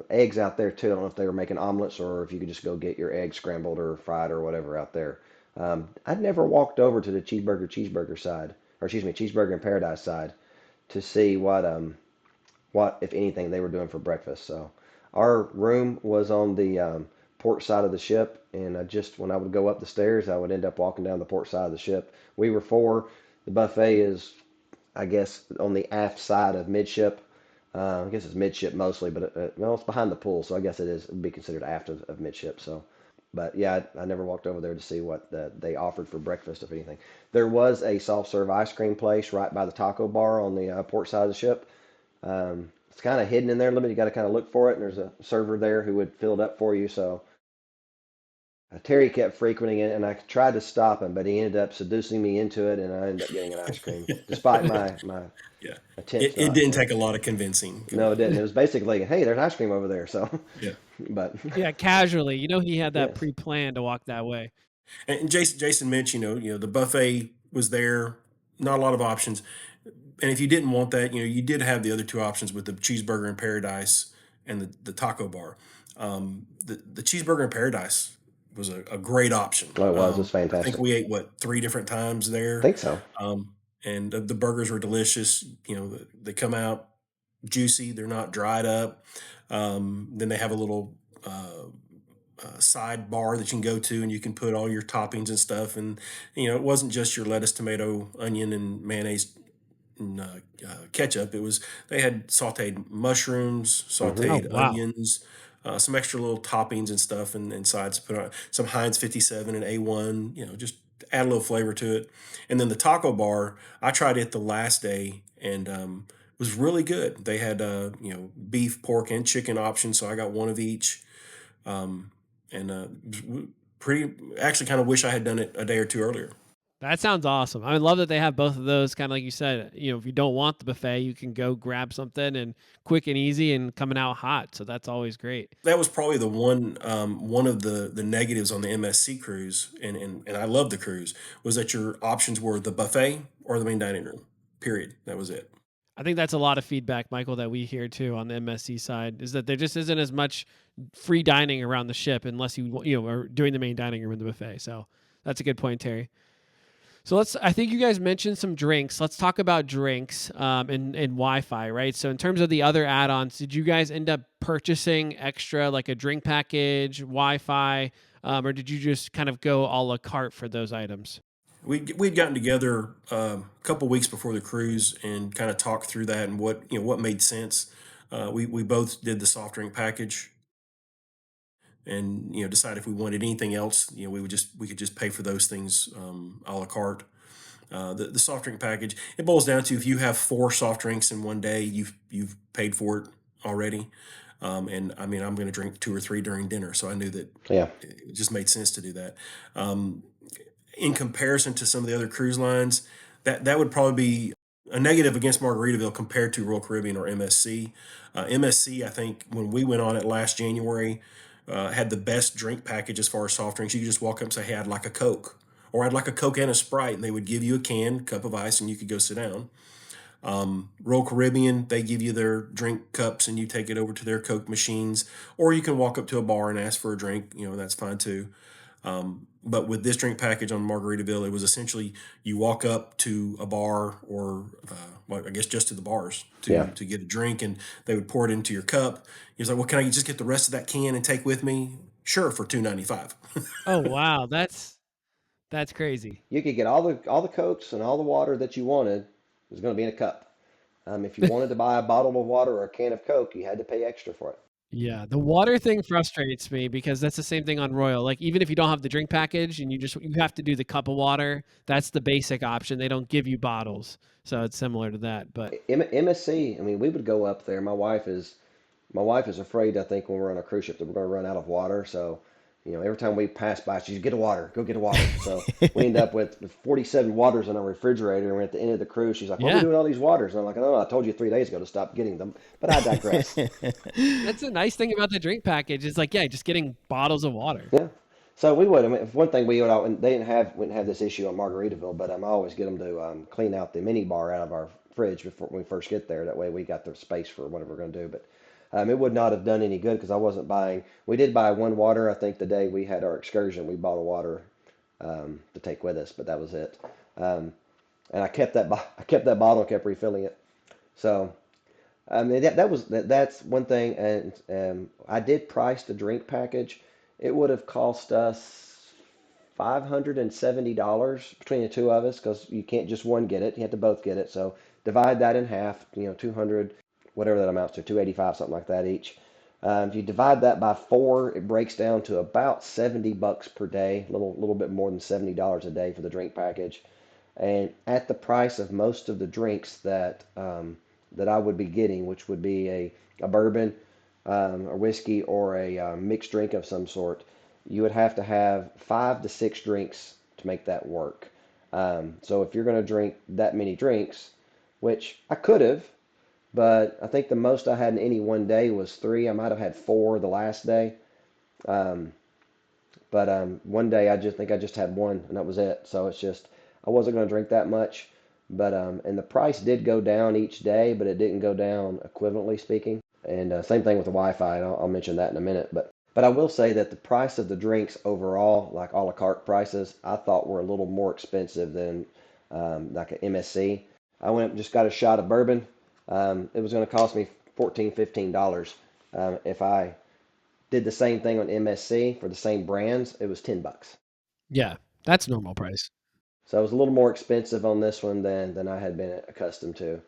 eggs out there too. I don't know if they were making omelets or if you could just go get your eggs scrambled or fried or whatever out there. I'd never walked over to the cheeseburger side, or excuse me, cheeseburger in paradise side to see what if anything they were doing for breakfast. So our room was on the port side of the ship, and when I would go up the stairs, I would end up walking down the port side of the ship. We were four. The buffet is, I guess, on the aft side of midship. I guess it's midship mostly, but well, it's behind the pool, so I guess it would be considered aft of midship. So, but yeah, I never walked over there to see what they offered for breakfast, if anything. There was a soft serve ice cream place right by the taco bar on the port side of the ship. It's kind of hidden in there a little bit. You got to kind of look for it, and there's a server there who would fill it up for you. So Terry kept frequenting it, and I tried to stop him, but he ended up seducing me into it, and I ended up getting an ice cream, despite my Yeah. attempts It not didn't to. take a lot of convincing. No, it didn't. It was basically, hey, there's ice cream over there. So, Yeah. but Yeah, casually. He had that yes, pre-planned to walk that way. And Jason mentioned, the buffet was there, not a lot of options. And if you didn't want that, you did have the other two options with the cheeseburger in paradise and the taco bar. The cheeseburger in paradise was a great option. oh, it was. It was I think fantastic. we ate what, three different times I there. think so. And the burgers were delicious. They come out juicy. They're not dried up. Then they have a little side bar that you can go to, and you can put all your toppings and stuff. And it wasn't just your lettuce, tomato, onion, and mayonnaise and ketchup. They had sautéed mushrooms, Hmm. Oh sautéed wow. onions, some extra little toppings and stuff, and sides. Put on some Heinz 57 and A1. Just add a little flavor to it. And then the taco bar, I tried it the last day, and was really good. They had beef, pork, and chicken options, so I got one of each. Um, and pretty actually kind of wish I had done it a day or two earlier. That sounds awesome. I love that they have both of those. Kind of like you said, if you don't want the buffet, you can go grab something and quick and easy and coming out hot. So that's always great. That was probably the one of the negatives on the MSC cruise, and I love the cruise, was that your options were the buffet or the main dining room. Period. That was it. I think that's a lot of feedback, Michael, that we hear too on the MSC side is that there just isn't as much free dining around the ship unless you are doing the main dining room in the buffet. So that's a good point, Terry. So I think you guys mentioned some drinks. Let's talk about drinks and Wi-Fi, right? So in terms of the other add-ons, did you guys end up purchasing extra like a drink package, Wi-Fi, or did you just kind of go a la carte for those items? We'd gotten together a couple weeks before the cruise and kind of talked through that and what made sense. We both did the soft drink package, and decide if we wanted anything else. We could just pay for those things a la carte. The soft drink package, it boils down to, if you have four soft drinks in one day, you've paid for it already. And I mean, I'm going to drink two or three during dinner, so I knew that Yeah. it just made sense to do that. Um, in comparison to some of the other cruise lines, that would probably be a negative against Margaritaville compared to Royal Caribbean or MSC. MSC, I think when we went on it last January, had the best drink package as far as soft drinks. You could just walk up and say, "Hey, I'd like a Coke," or "I'd like a Coke and a Sprite," and they would give you a cup of ice, and you could go sit down. Royal Caribbean, they give you their drink cups, and you take it over to their Coke machines, or you can walk up to a bar and ask for a drink. That's fine too. But with this drink package on Margaritaville, it was essentially you walk up to a bar, or well, I guess just to the bars Yeah. to get a drink, and they would pour it into your cup. He was like, "Well, can I just get the rest of that can and take with me?" Sure, for $2.95. Oh wow, that's crazy. You could get all the Cokes and all the water that you wanted. It was going to be in a cup. If you wanted to buy a bottle of water or a can of Coke, you had to pay extra for it. Yeah, the water thing frustrates me because that's the same thing on Royal. Like even if you don't have the drink package and you have to do the cup of water, that's the basic option. They don't give you bottles. So it's similar to that, but MSC, I mean, we would go up there. My wife is afraid, I think, when we're on a cruise ship that we're going to run out of water. So, every time we pass by, she's, "Get a water, go get a water." So we end up with 47 waters in our refrigerator. And we're at the end of the cruise. She's like, "What are we yeah, doing with all these waters?" And I'm like, "Oh, I told you 3 days ago to stop getting them." But I digress. that's a nice thing about the drink package. It's like, yeah, just getting bottles of water. Yeah. So we would. I mean, if one thing we would, and they wouldn't have this issue on Margaritaville, but I always get them to clean out the mini bar out of our fridge before we first get there. That way we got the space for whatever we're going to do. But it would not have done any good because I wasn't buying. We did buy one water. I think the day we had our excursion, we bought a water to take with us, but that was it. Um, and I kept that bottle, kept refilling it. So I mean that's one thing. And I did price the drink package. It would have cost us $570 between the two of us because you can't just one get it; you have to both get it. So divide that in half. 200, whatever that amounts to, 285, something like that each. If you divide that by four, it breaks down to about $70 per day, a little bit more than $70 a day for the drink package, and at the price of most of the drinks that that I would be getting, which would be a bourbon, a whiskey, or a mixed drink of some sort, you would have to have 5 to 6 drinks to make that work. So if you're going to drink that many drinks, which I could have, but I think the most I had in any one day was 3. I might have had 4 the last day. Um, but one day I just think I just had 1, and that was it. So it's just I wasn't going to drink that much. But and the price did go down each day, but it didn't go down equivalently speaking. And same thing with the Wi-Fi, and I'll mention that in a minute. But I will say that the price of the drinks overall, like a la carte prices, I thought were a little more expensive than like an MSC. I went and just got a shot of bourbon. It was going to cost me $14, $15. If I did the same thing on MSC for the same brands, it was $10. Yeah, that's normal price. So it was a little more expensive on this one than I had been accustomed to.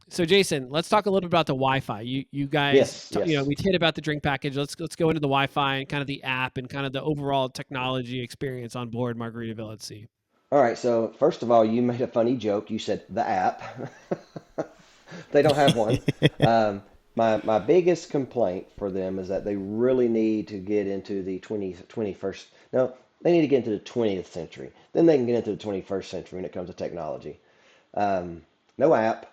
So Jason, let's talk a little bit about the Wi-Fi. You guys, Yes, yes. we hit about the drink package. Let's go into the Wi-Fi and kind of the app and kind of the overall technology experience on board Margaritaville at Sea. All right, so first of all, you made a funny joke. You said the app. They don't have one. My biggest complaint for them is that they really need to get into the 21st. No, they need to get into the 20th century. Then they can get into the 21st century when it comes to technology. No app.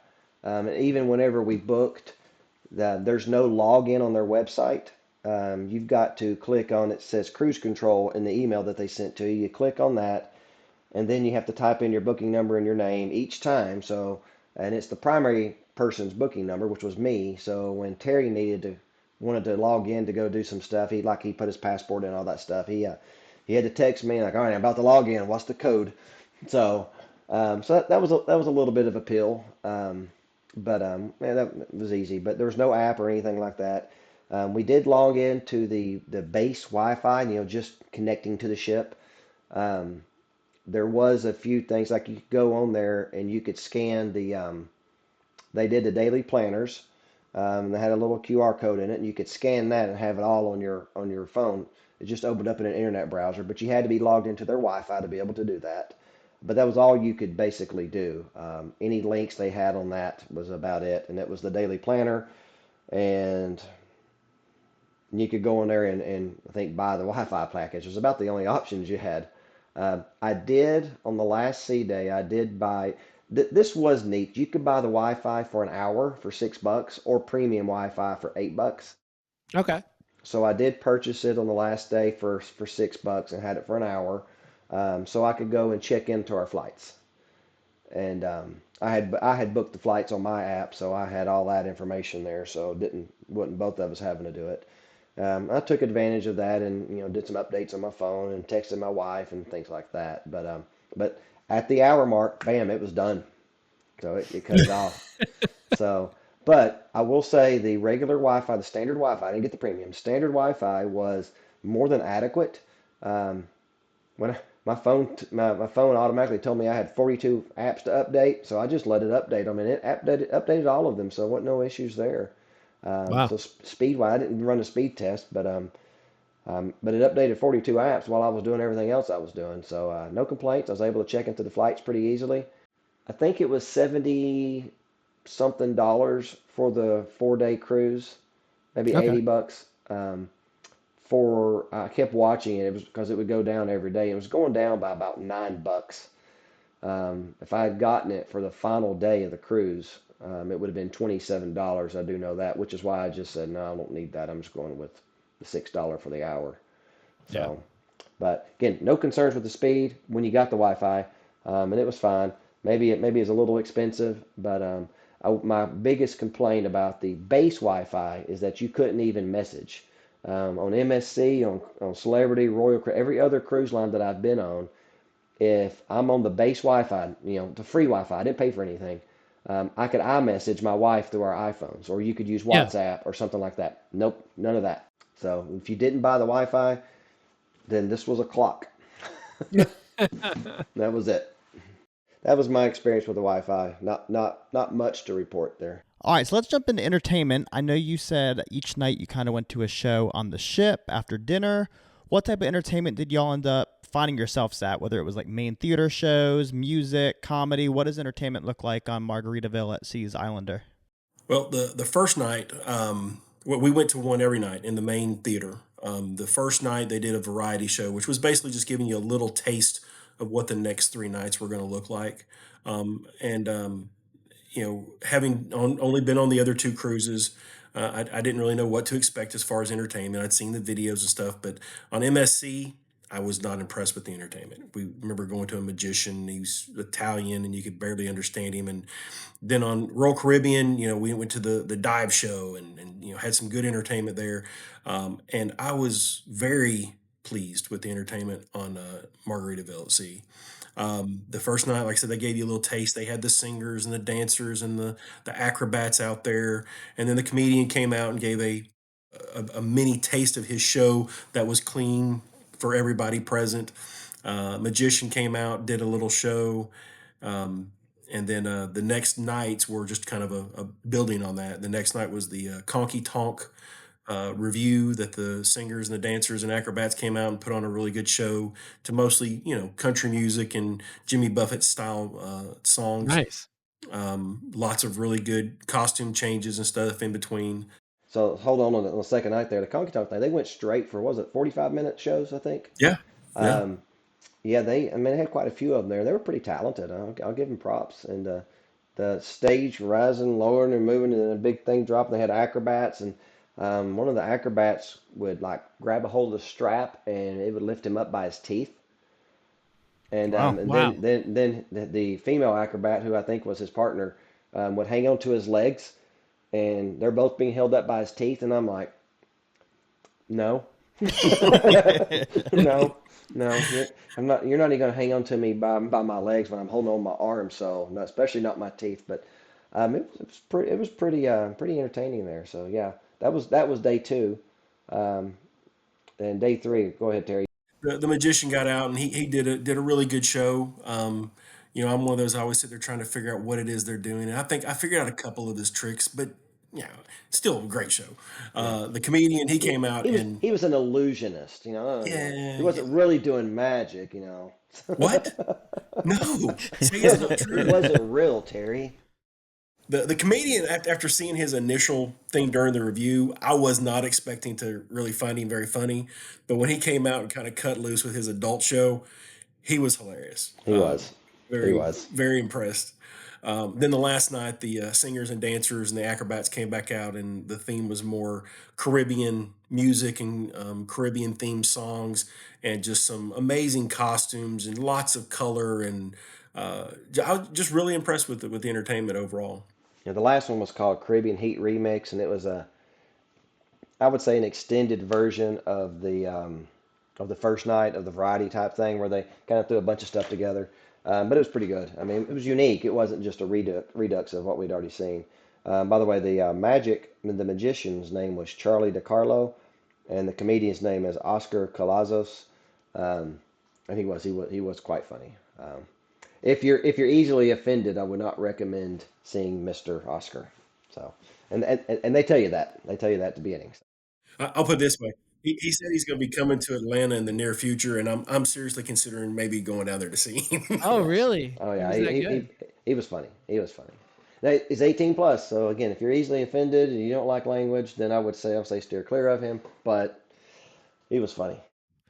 And even whenever we booked, there's no login on their website. You've got to click on it says cruise control in the email that they sent to you. You click on that, and then you have to type in your booking number and your name each time. So, and it's the primary person's booking number, which was me. So when Terry wanted to log in to go do some stuff, he put his passport in, all that stuff. He had to text me like, all right, I'm about to log in. What's the code? So that was a little bit of a pill. But yeah, that was easy. But there was no app or anything like that. We did log into the base Wi-Fi, just connecting to the ship. There was a few things like you could go on there and you could scan they did the daily planners. They had a little QR code in it, and you could scan that and have it all on your phone. It just opened up in an internet browser, but you had to be logged into their Wi-Fi to be able to do that. But that was all you could basically do. Any links they had on that was about it, and it was the daily planner, and you could go in there and I think buy the Wi-Fi package. It was about the only options you had. I did on the last sea day. I did buy. This was neat. You could buy the Wi-Fi for an hour for $6, or premium Wi-Fi for $8. Okay. So I did purchase it on the last day for $6 and had it for an hour, so I could go and check into our flights. And I had booked the flights on my app, so I had all that information there. So wasn't both of us having to do it. I took advantage of that and did some updates on my phone and texted my wife and things like that. But at the hour mark, bam, it was done. So it cut it off. So, but I will say the regular Wi-Fi, the standard Wi-Fi, I didn't get the premium. Standard Wi-Fi was more than adequate. When my phone automatically told me I had 42 apps to update, so I just let it update them, and it updated all of them, so wasn't no issues there. Wow. So speed-wise, I didn't run a speed test, but it updated 42 apps while I was doing everything else I was doing. So no complaints. I was able to check into the flights pretty easily. I think it was 70 something dollars for the 4-day cruise, maybe Okay. $80. I kept watching it. It was because it would go down every day. It was going down by about $9. If I had gotten it for the final day of the cruise, it would have been $27. I do know that, which is why I just said, no, I don't need that. I'm just going with the $6 for the hour. Yeah. So, but again, no concerns with the speed when you got the Wi-Fi, and it was fine. Maybe it's a little expensive, but my biggest complaint about the base Wi-Fi is that you couldn't even message. On MSC, on Celebrity, Royal, every other cruise line that I've been on, if I'm on the base Wi-Fi, the free Wi-Fi, I didn't pay for anything. I could iMessage my wife through our iPhones, or you could use Yeah. WhatsApp or something like that. Nope, none of that. So if you didn't buy the Wi-Fi, then this was a clock. That was it. That was my experience with the Wi-Fi. Not much to report there. All right, so let's jump into entertainment. I know you said each night you kind of went to a show on the ship after dinner. What type of entertainment did y'all end up finding yourselves at? Whether it was like main theater shows, music, comedy, what does entertainment look like on Margaritaville at Sea Islander? Well, the first night, well, we went to one every night in the main theater. The first night they did a variety show, which was basically just giving you a little taste of what the next 3 nights were going to look like. And having only been on the other two cruises, I didn't really know what to expect as far as entertainment. I'd seen the videos and stuff, but on MSC, I was not impressed with the entertainment. We remember going to a magician. He was Italian, and you could barely understand him. And then on Royal Caribbean, we went to the dive show and had some good entertainment there. And I was very pleased with the entertainment on Margaritaville at Sea. The first night, like I said, they gave you a little taste. They had the singers and the dancers and the acrobats out there, and then the comedian came out and gave a mini taste of his show that was clean for everybody present. Magician came out, did a little show, um, and then the next nights were just kind of a building on that. The next night was the Conky Tonk review that the singers and the dancers and acrobats came out and put on a really good show to mostly, country music and Jimmy Buffett style songs. Nice. Lots of really good costume changes and stuff in between. So hold on the second night there, the Conky Tonk thing. They went straight for, what was it, 45-minute shows, I think. Yeah, yeah. Um, yeah, they had quite a few of them there. They were pretty talented. I'll give them props. And the stage rising, lowering, and moving, and then a big thing dropping. They had acrobats, and one of the acrobats would like grab a hold of the strap, and it would lift him up by his teeth. And Wow. Wow. then the female acrobat, who I think was his partner, would hang on to his legs, and they're both being held up by his teeth. And I'm like, no, no, no, I'm not. You're not even gonna hang on to me by my legs when I'm holding on my arms. So no, especially not my teeth. But it was pretty entertaining there. So yeah, that was day two. Um, and day three. Go ahead, Terry. The magician got out and he did a really good show. I'm one of those, I always sit there trying to figure out what it is they're doing. And I think I figured out a couple of his tricks, but yeah, still a great show. Yeah. The comedian, he He, came he out was and he was an illusionist, he yeah, yeah. wasn't really doing magic. What? No, see, it's not It true. wasn't real, Terry. The comedian, after seeing his initial thing during the review, I was not expecting to really find him very funny. But when he came out and kind of cut loose with his adult show, he was hilarious. He was. He Very, was. very impressed. Then the last night, the singers and dancers and the acrobats came back out, and the theme was more Caribbean music and Caribbean themed songs, and just some amazing costumes and lots of color. And I was just really impressed with the entertainment overall. Yeah, the last one was called Caribbean Heat Remix, and it was I would say an extended version of the first night of the variety type thing where they kind of threw a bunch of stuff together. But it was pretty good. I mean, it was unique. It wasn't just a redux of what we'd already seen. By the way, the magician's name was Charlie DeCarlo, and the comedian's name is Oscar Calazos. Um, and he was quite funny. If you're easily offended, I would not recommend seeing Mr. Oscar. So, and they tell you that. They tell you that at the beginning. I'll put it this way. He said he's going to be coming to Atlanta in the near future, and I'm seriously considering maybe going down there to see him. Oh, Yeah. really? Oh He yeah, was he, that he, good? he, he was funny. He was funny. Now, he's 18 plus, so again, if you're easily offended and you don't like language, then I'll say steer clear of him. But he was funny.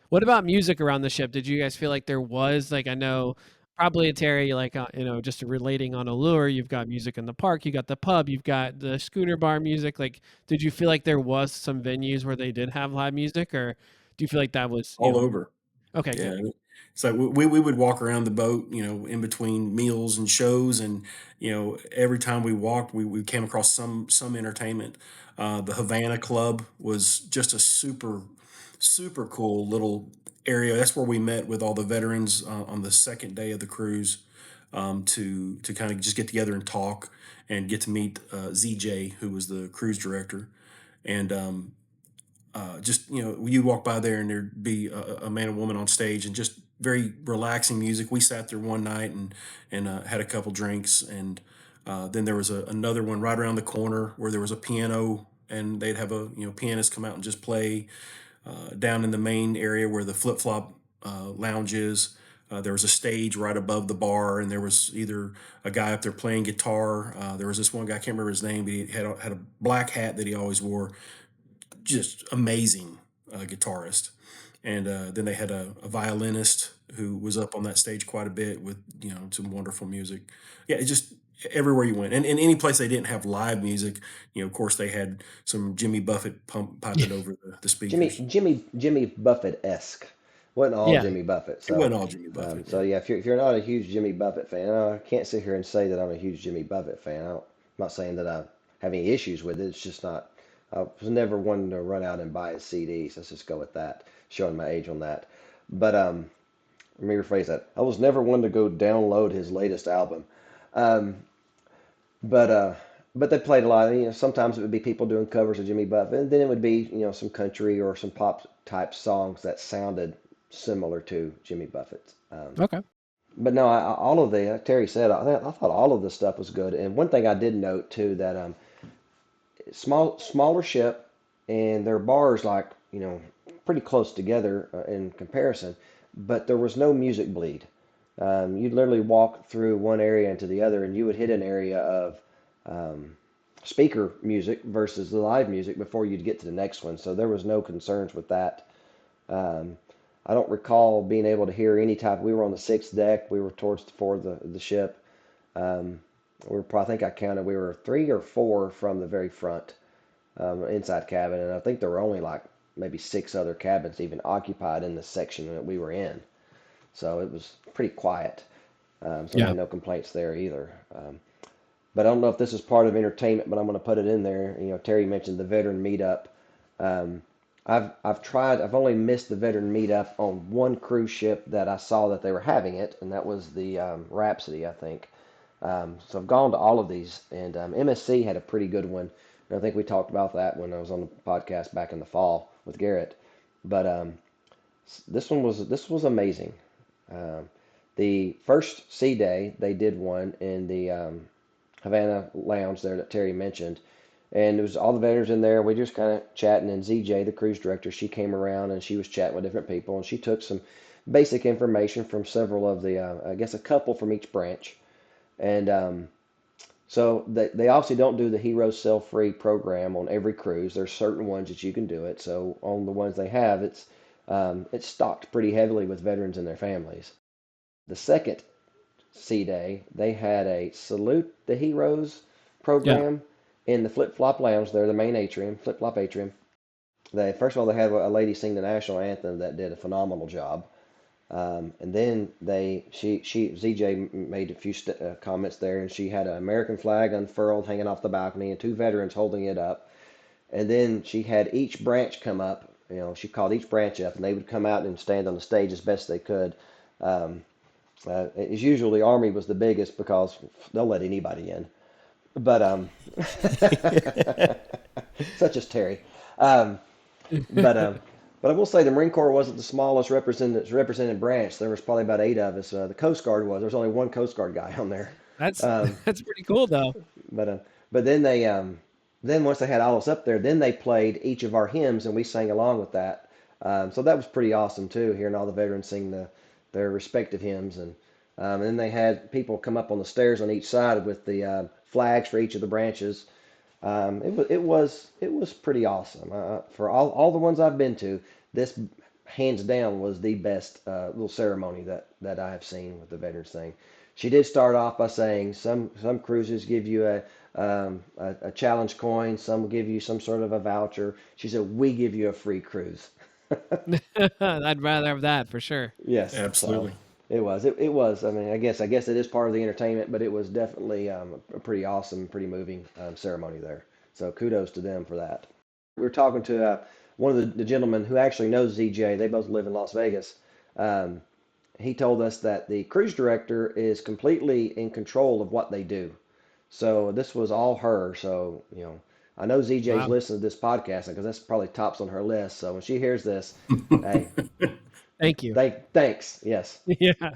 What about music around the ship? Did you guys feel like there was like I know probably Terry like just relating on Allure, you've got music in the park, you got the pub, you've got the schooner bar music. Like, did you feel like there was some venues where they did have live music, or do you feel like that was All over. okay, Yeah. good. So we would walk around the boat, in between meals and shows, and every time we walked, we came across some entertainment. The Havana Club was just a super cool little area. That's where we met with all the veterans on the second day of the cruise, to kind of just get together and talk and get to meet ZJ, who was the cruise director, and just you walk by there and there'd be a man and woman on stage and just very relaxing music. We sat there one night and had a couple drinks, and then there was another one right around the corner where there was a piano, and they'd have a pianist come out and just play down in the main area where the flip flop lounge is. There was a stage right above the bar, and there was either a guy up there playing guitar. There was this one guy, I can't remember his name, but he had a black hat that he always wore. Just amazing guitarist. And then they had a violinist who was up on that stage quite a bit with some wonderful music. Yeah, it just everywhere you went, and in any place they didn't have live music, of course they had some Jimmy Buffett piping over the speakers. Jimmy Buffett esque. Wasn't all Yeah. Jimmy Buffett. It wasn't all Jimmy Buffett. So yeah, if you're not a huge Jimmy Buffett fan, I can't sit here and say that I'm a huge Jimmy Buffett fan. I'm not saying that I have any issues with it. It's just not. I was never one to run out and buy his CDs. Let's just go with that. Showing my age on that. But let me rephrase that. I was never one to go download his latest album. Um, but uh, but they played a lot. Sometimes it would be people doing covers of Jimmy Buffett, and then it would be some country or some pop type songs that sounded similar to Jimmy Buffett's. Okay. But no, all of the Terry said, I thought all of the stuff was good. And one thing I did note too that smaller ship, and their bars like pretty close together in comparison, but there was no music bleed. You'd literally walk through one area into the other, and you would hit an area of um, speaker music versus the live music before you'd get to the next one. So there was no concerns with that. Um, I don't recall being able to hear any type. We were on the sixth deck. We were towards the fore of the ship. Um, I think I counted. We were 3 or 4 from the very front inside cabin, and I think there were only like maybe 6 other cabins even occupied in the section that we were in. So it was pretty quiet. So I Yeah. had no complaints there either. But I don't know if this is part of entertainment, but I'm going to put it in there. Terry mentioned the veteran meetup. Um, I've only missed the veteran meetup on one cruise ship that I saw that they were having it, and that was the Rhapsody, I think. So I've gone to all of these, and MSC had a pretty good one. And I think we talked about that when I was on the podcast back in the fall with Garrett. But this was amazing. Um, the first sea day, they did one in the Havana Lounge there that Terry mentioned, and it was all the veterans in there. We just kind of chatting, and ZJ, the cruise director, she came around and she was chatting with different people, and she took some basic information from several of the, I guess, a couple from each branch, and so they obviously don't do the Hero Sail Free program on every cruise. There's certain ones that you can do it. So on the ones they have, it's stocked pretty heavily with veterans and their families. The second sea day, they had a Salute the Heroes Yeah. program in the Flip Flop Lounge there, the main atrium, Flip Flop atrium. They first of all they had a lady sing the national anthem that did a phenomenal job. And then ZJ made a few comments there, and she had an American flag unfurled hanging off the balcony and 2 veterans holding it up. And then she had each branch come up. She called each branch up, and they would come out and stand on the stage as best they could. Um, as usual, the Army was the biggest because they'll let anybody in. But such as Terry. Um, but but I will say the Marine Corps wasn't the smallest represented branch. There was probably about 8 of us. The Coast Guard was. There was only one Coast Guard guy on there. That's Um, that's pretty cool though. but uh, but then once they had all us up there, then they played each of our hymns and we sang along with that. So that was pretty awesome too, hearing all the veterans sing their respective hymns, and then they had people come up on the stairs on each side with the flags for each of the branches. It was pretty awesome. For all the ones I've been to, this hands down was the best little ceremony that I have seen with the veterans thing. She did start off by saying some cruises give you a challenge coin, some will give you some sort of a voucher. She said we give you a free cruise. I'd rather have that for sure. Yes, so Absolutely. it was. I mean, I guess it is part of the entertainment, but it was definitely a pretty awesome, pretty moving ceremony there. So kudos to them for that. We were talking to one of the gentlemen who actually knows ZJ. They both live in Las Vegas. Um, he told us that the cruise director is completely in control of what they do. So this was all her. So I know ZJ's Wow. listening to this podcast because that's probably tops on her list. So when she hears this, hey, Thank you. thanks. Yes. Yeah.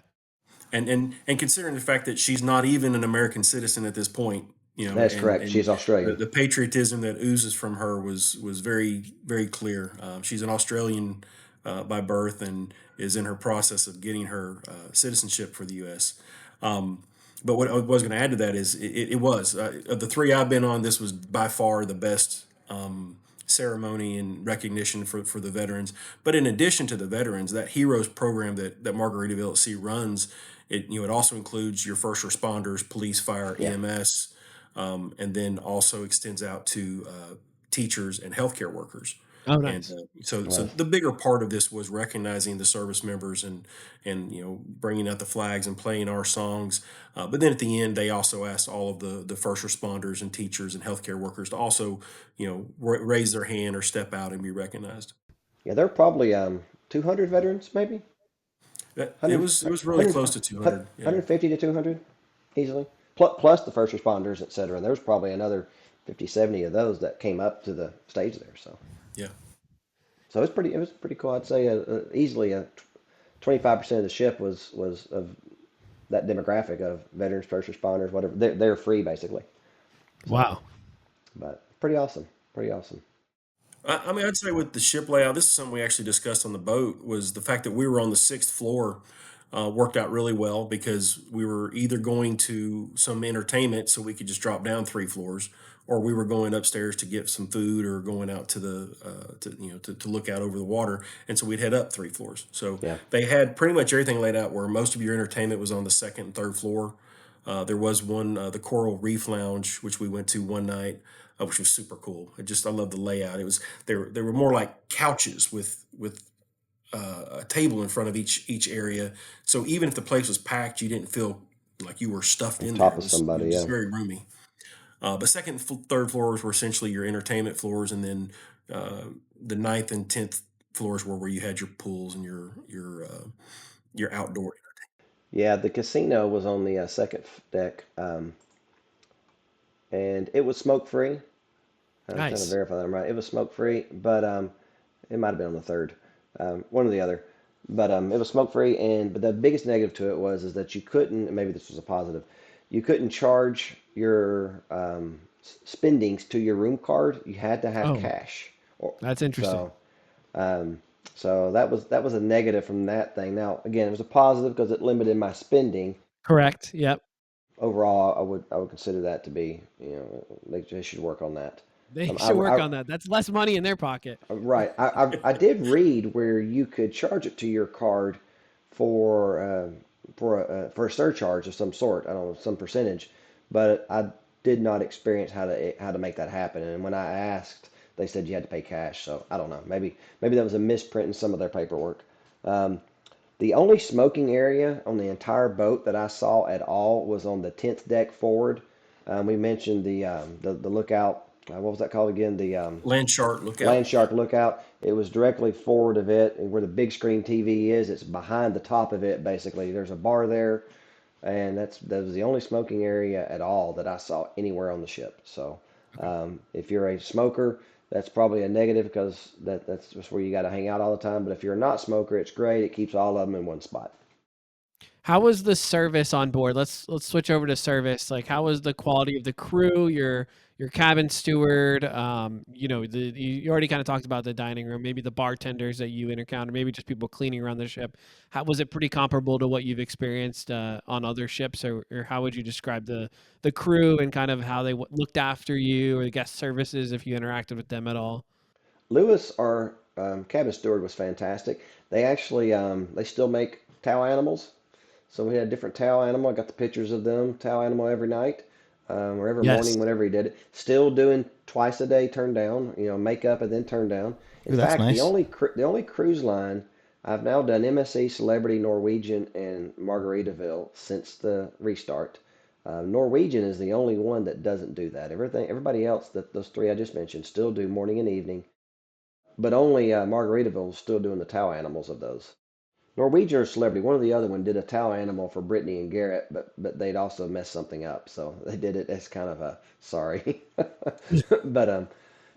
And considering the fact that she's not even an American citizen at this point, That's and correct. She's the, Australian. the patriotism that oozes from her was very very clear. She's an Australian by birth and is in her process of getting her citizenship for the U.S. Um, but what I was going to add to that is it was of the three I've been on, this was by far the best ceremony and recognition for the veterans. But in addition to the veterans, that Heroes program that Margaritaville at Sea runs, it also includes your first responders, police, fire, Yeah. EMS, and then also extends out to teachers and healthcare workers. Oh, And nice. so Well, the bigger part of this was recognizing the service members and bringing out the flags and playing our songs. But then at the end, they also asked all of the first responders and teachers and healthcare workers to also raise their hand or step out and be recognized. yeah, there are probably 200 veterans, maybe It 100, was really close to 200. Yeah, 150 to 200 easily, plus the first responders, et cetera. And there's probably another 50, 70 of those that came up to the stage there. yeah. So it was pretty cool. I'd say easily 25% of the ship was of that demographic of veterans, first responders, whatever. They're free basically. So, Wow. but pretty awesome, pretty awesome. I mean, I'd say with the ship layout, this is something we actually discussed on the boat, was the fact that we were on the sixth floor worked out really well because we were either going to some entertainment so we could just drop down 3 floors, or we were going upstairs to get some food or going out to the to look out over the water, and so we'd head up 3 floors. So Yeah. they had pretty much everything laid out where most of your entertainment was on the second and third floor. There was one, the Coral Reef Lounge, which we went to one night, which was super cool. I love the layout. It was they were more like couches with a table in front of each area. So even if the place was packed, you didn't feel like you were stuffed On in there. top of It somebody, was yeah. very roomy. But second, and third floors were essentially your entertainment floors, and then uh, the ninth and 10th floors were where you had your pools and your outdoor. Yeah, the casino was on the second deck, and it was smoke free. I'm trying to Nice. verify that I'm right. It was smoke free, but it might have been on the third, one or the other. But it was smoke free, and but the biggest negative to it was is that you couldn't. And maybe this was a positive. You couldn't charge your spendings to your room card. You had to have Oh, cash. Or, that's interesting. so um, so that was a negative from that thing. Now again, it was a positive because it limited my spending. Correct. Yep. Overall, I would consider that to be, they should work on that. They should work I on that. That's less money in their pocket. right. I did read where you could charge it to your card for for a surcharge of some sort. I don't know, some percentage, but I did not experience how to make that happen. And when I asked, they said you had to pay cash. So I don't know. Maybe that was a misprint in some of their paperwork. Um, the only smoking area on the entire boat that I saw at all was on the 10th deck forward. We mentioned the lookout. What was that called again? The Land Shark Lookout. Land Shark Lookout. It was directly forward of it, and where the big screen TV is. It's behind the top of it, basically. There's a bar there, and that was the only smoking area at all that I saw anywhere on the ship. So, if you're a smoker, that's probably a negative because that's just where you got to hang out all the time. But if you're a not smoker, it's great. It keeps all of them in one spot. How was the service on board? Let's switch over to service. Like, how was the quality of the crew? Your cabin steward. You already kind of talked about the dining room. Maybe the bartenders that you encountered. Maybe just people cleaning around the ship. How was it? Pretty comparable to what you've experienced on other ships, or how would you describe the crew and kind of how they looked after you, or the guest services if you interacted with them at all? Lewis, our cabin steward, was fantastic. They actually they still make towel animals. So we had a different towel animal. I got the pictures of them, towel animal every night, or every morning, Yes. whenever he did it. Still doing twice a day turn down, makeup and then turn down. In Ooh, that's fact, nice. the only cruise line I've now done MSC, Celebrity, Norwegian, and Margaritaville since the restart. Norwegian is the only one that doesn't do that. Everybody else, that those three I just mentioned, still do morning and evening, but only Margaritaville is still doing the towel animals of those. Norwegian or Celebrity, one or the other one did a towel animal for Brittany and Garrett, but they'd also messed something up, so they did it as kind of a sorry.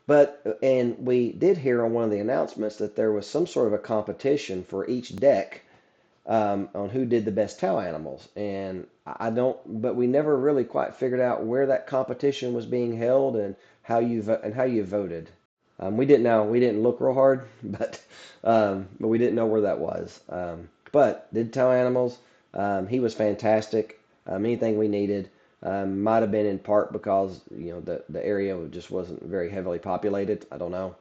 but and we did hear on one of the announcements that there was some sort of a competition for each deck on who did the best towel animals, and I don't, but we never really quite figured out where that competition was being held and how you voted. We didn't look real hard, but we didn't know where that was. But did tow animals. He was fantastic. Anything we needed. Might have been in part because the area just wasn't very heavily populated. I don't know,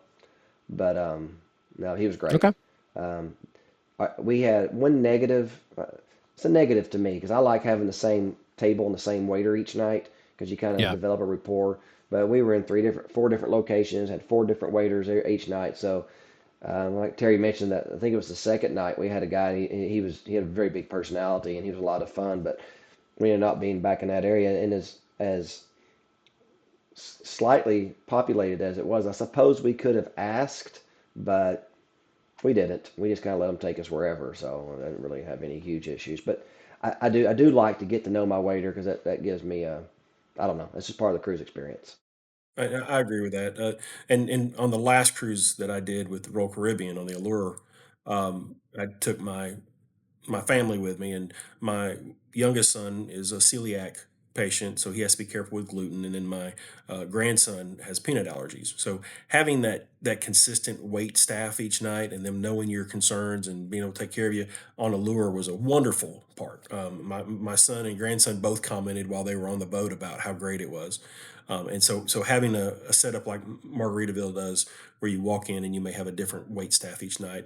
but no, he was great. Okay. Um, we had one negative. It's a negative to me because I like having the same table and the same waiter each night because you kind of Yeah. develop a rapport. But we were in four different locations, had four different waiters each night. So, like Terry mentioned, that I think it was the second night we had a guy. He had a very big personality and he was a lot of fun. But we ended up being back in that area and as slightly populated as it was, I suppose we could have asked, but we didn't. We just kind of let them take us wherever, so I didn't really have any huge issues. But I do like to get to know my waiter because that gives me a, I don't know, it's just part of the cruise experience. I agree with that. And on the last cruise that I did with the Royal Caribbean on the Allure, I took my family with me, and my youngest son is a celiac patient, so he has to be careful with gluten. And then my grandson has peanut allergies. So having that consistent wait staff each night, and them knowing your concerns and being able to take care of you on a lure was a wonderful part. My son and grandson both commented while they were on the boat about how great it was. And so having a setup like Margaritaville does, where you walk in and you may have a different wait staff each night,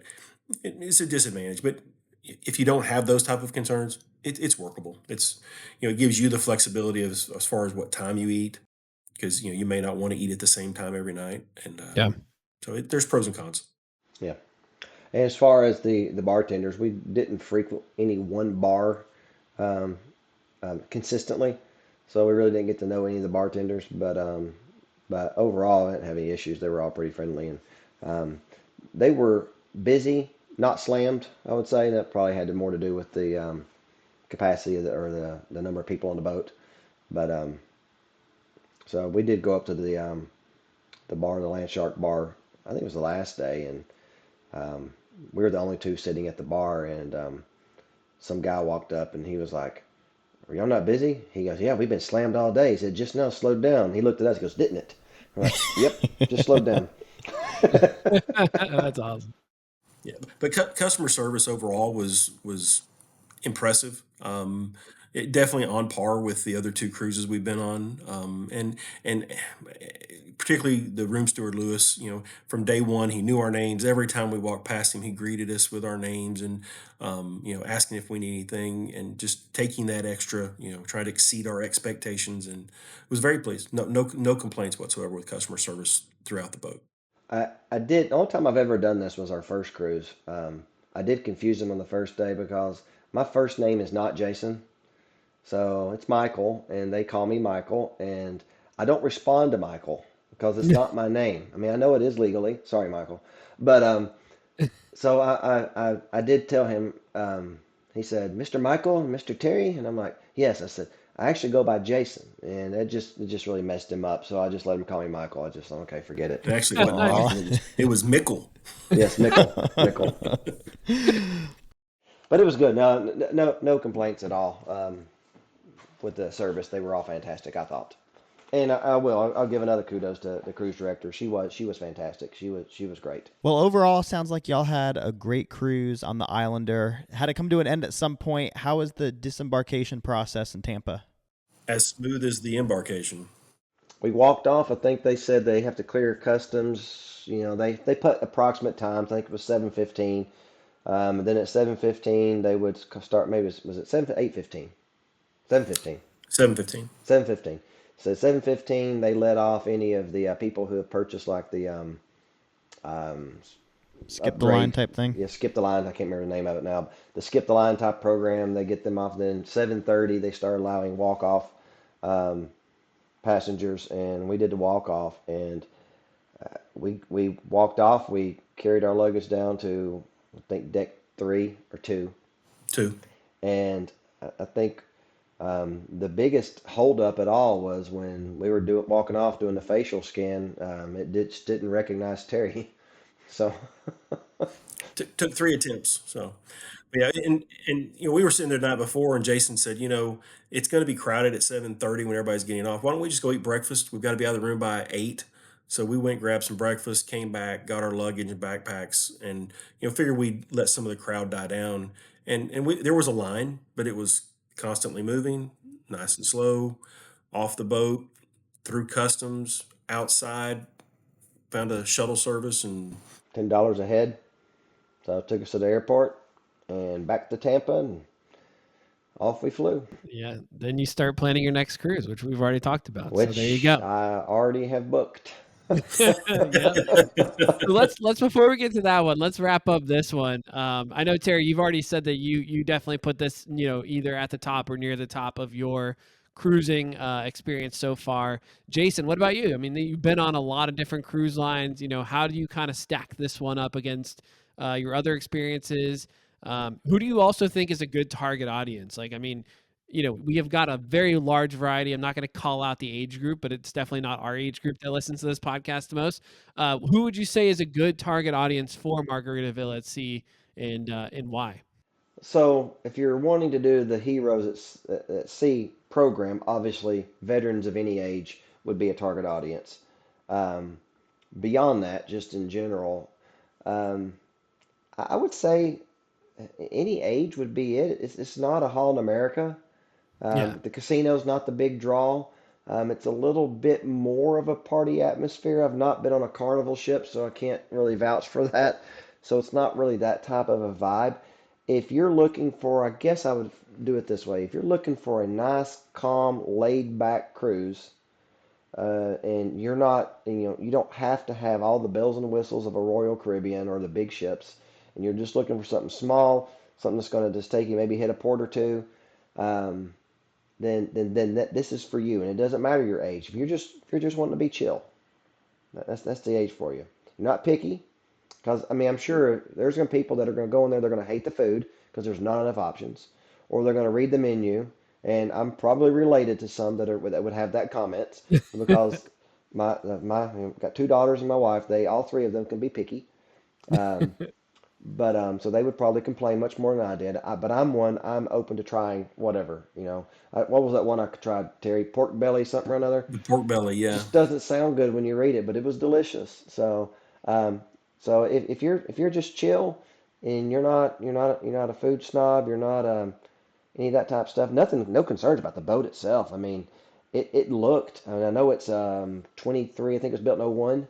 it's a disadvantage. But if you don't have those type of concerns, it's workable. It gives you the flexibility as far as what time you eat, because you may not want to eat at the same time every night, and Yeah. so there's pros and cons. Yeah. And as far as the bartenders, we didn't frequent any one bar um, consistently, so we really didn't get to know any of the bartenders. But overall, I didn't have any issues. They were all pretty friendly, and um, they were busy, not slammed. I would say that probably had more to do with the capacity of the number of people on the boat. But so we did go up to the bar, the Land Shark bar. I think it was the last day, and we were the only two sitting at the bar. And some guy walked up, and he was like, "Are y'all not busy?" He goes, "Yeah, we've been slammed all day." He said, "Just now slowed down." He looked at us, he goes, "Didn't it?" I'm like, "Yep, just slowed down." That's awesome. Yeah, but customer service overall was impressive. Definitely on par with the other two cruises we've been on, and particularly the room steward Lewis. From day one, he knew our names. Every time we walked past him, he greeted us with our names, and asking if we need anything, and just taking that extra, trying to exceed our expectations, and was very pleased. No complaints whatsoever with customer service throughout the boat. I did. The only time I've ever done this was our first cruise. I did confuse him on the first day because my first name is not Jason. So it's Michael, and they call me Michael, and I don't respond to Michael because it's not my name. I mean, I know it is legally. Sorry, Michael, but so I did tell him. He said, "Mr. Michael, Mr. Terry," and I'm like, "Yes." I said, "I actually go by Jason," and it just really messed him up. So I just let him call me Michael. I just okay, forget it. It actually wasn't So Nice. Aw. Michael; it was Mickle. yes, Mickle, but it was good. No complaints at all with the service. They were all fantastic, I thought. And I'll give another kudos to the cruise director. She was fantastic. She was great. Well, overall, sounds like y'all had a great cruise on the Islander. Had it come to an end at some point? How was the disembarkation process in Tampa? As smooth as the embarkation. We walked off. I think they said they have to clear customs. They put approximate times. I think it was 7:15. And then at 7:15 they would start. Maybe was it 8:15? 7:15. 7:15. 7:15. So 7:15 they let off any of the people who have purchased like the um, Skip the line upgrade. type thing? Yeah, skip the line. I can't remember the name of it now. The skip the line type program. They get them off. Then 7:30 they start allowing walk off um, passengers, and we did the walk off, and we walked off. We carried our luggage down to I think deck 3 or 2, 2. and I think the biggest holdup at all was when we were walking off doing the facial scan. It didn't recognize Terry, so Took 3 attempts. So, yeah, and we were sitting there the night before, and Jason said, it's going to be crowded at 7:30 when everybody's getting off. Why don't we just go eat breakfast? We've got to be out of the room by 8. So we went, grabbed some breakfast, came back, got our luggage and backpacks, and figured we'd let some of the crowd die down. And there was a line, but it was constantly moving, nice and slow, off the boat, through customs, outside, found a shuttle service, and $10 a head. So it took us to the airport and back to Tampa, and off we flew. Yeah. Then you start planning your next cruise, which we've already talked about. So there you Which go. I already have booked. Yeah. So let's before we get to that one, let's wrap up this one. I know Terry, you've already said that you definitely put this, either at the top or near the top of your cruising experience so far. Jason, what about you? I mean, you've been on a lot of different cruise lines. How do you kind of stack this one up against your other experiences? Who do you also think is a good target audience? Like, I mean, we have got a very large variety. I'm not going to call out the age group, but it's definitely not our age group that listens to this podcast the most. Who would you say is a good target audience for Margaritaville at Sea, and why? So if you're wanting to do the Heroes at Sea program, obviously veterans of any age would be a target audience. Um, Beyond that, just in general, um, I would say any age would be it. It's not a Holland America. Yeah. The casino's not the big draw. It's a little bit more of a party atmosphere. I've not been on a carnival ship, so I can't really vouch for that. So it's not really that type of a vibe. If you're looking for, I guess I would do it this way. If you're looking for a nice, calm, laid back cruise, and you're not, you don't have to have all the bells and whistles of a Royal Caribbean or the big ships, and you're just looking for something small, something that's going to just take you maybe hit a port or two, um, then this is for you. And it doesn't matter your age. If you're just wanting to be chill, that's the age for you. You're not picky, because I mean I'm sure there's going to be people that are going to go in there. They're going to hate the food because there's not enough options, or they're going to read the menu. And I'm probably related to some that would have that comment because got two daughters and my wife. They all three of them can be picky. Um, but so they would probably complain much more than I did. But I'm one. I'm open to trying whatever. What was that one I tried? Terry, pork belly, something or another. the pork belly. Yeah, Just doesn't sound good when you read it, but it was delicious. Um, so if you're just chill and you're not a food snob, you're not any of that type of stuff. Nothing, no concerns about the boat itself. I mean, it looked. I mean, I know it's 23. I think it was built in '01.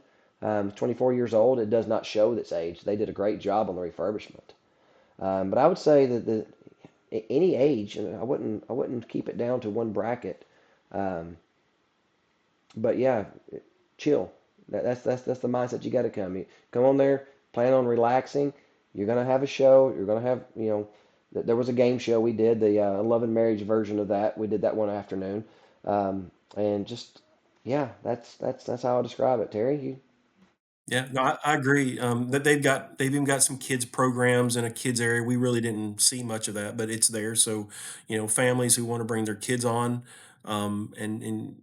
24 years old. It does not show its age. They did a great job on the refurbishment. But I would say that any age, and I wouldn't keep it down to one bracket. Um, but yeah, chill. That's the mindset you got to come. You come on there, plan on relaxing. You're gonna have a show. You're gonna have there was a game show we did, the love and marriage version of that. We did that one afternoon, and just yeah, that's how I describe it. Terry, you yeah. No, I agree. That they've even got some kids programs in a kids area. We really didn't see much of that, but it's there. So families who want to bring their kids on, and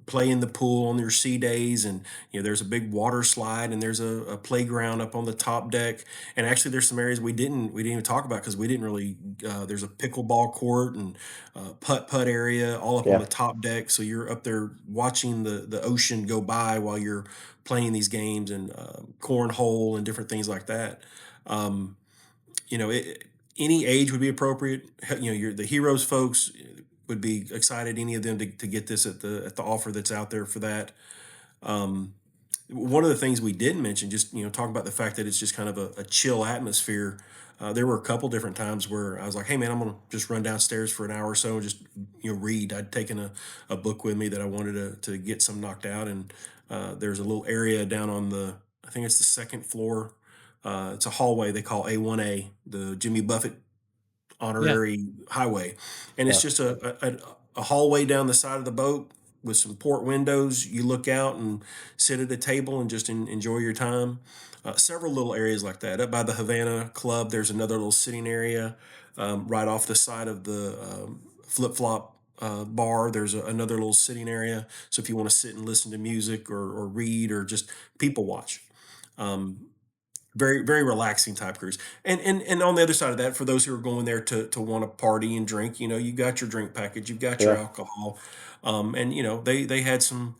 play in the pool on their sea days, and there's a big water slide, and there's a playground up on the top deck. And actually there's some areas we didn't even talk about because we didn't really, there's a pickleball court and putt area all up on yeah. the top deck, so you're up there watching the ocean go by while you're playing these games, and cornhole and different things like that. um, any age would be appropriate. The heroes folks would be excited, any of them, to get this at the offer that's out there for that. um, One of the things we didn't mention, just talk about the fact that it's just kind of a chill atmosphere. There were a couple different times where I was like, hey man, I'm gonna just run downstairs for an hour or so and just read. I'd taken a book with me that I wanted to get some knocked out. And there's a little area down on I think it's the second floor. It's a hallway they call A1A, the Jimmy Buffett Yeah. honorary highway. And it's Yeah. just a hallway down the side of the boat with some port windows. You look out and sit at a table and just enjoy your time. Several little areas like that. Up by the Havana Club, there's another little sitting area, right off the side of the flip flop bar. There's another little sitting area. So if you want to sit and listen to music, or read, or just people watch. Um, Very, very relaxing type cruise. And on the other side of that, for those who are going there to want to party and drink, you got your drink package, you've got your Yeah. alcohol. And they had some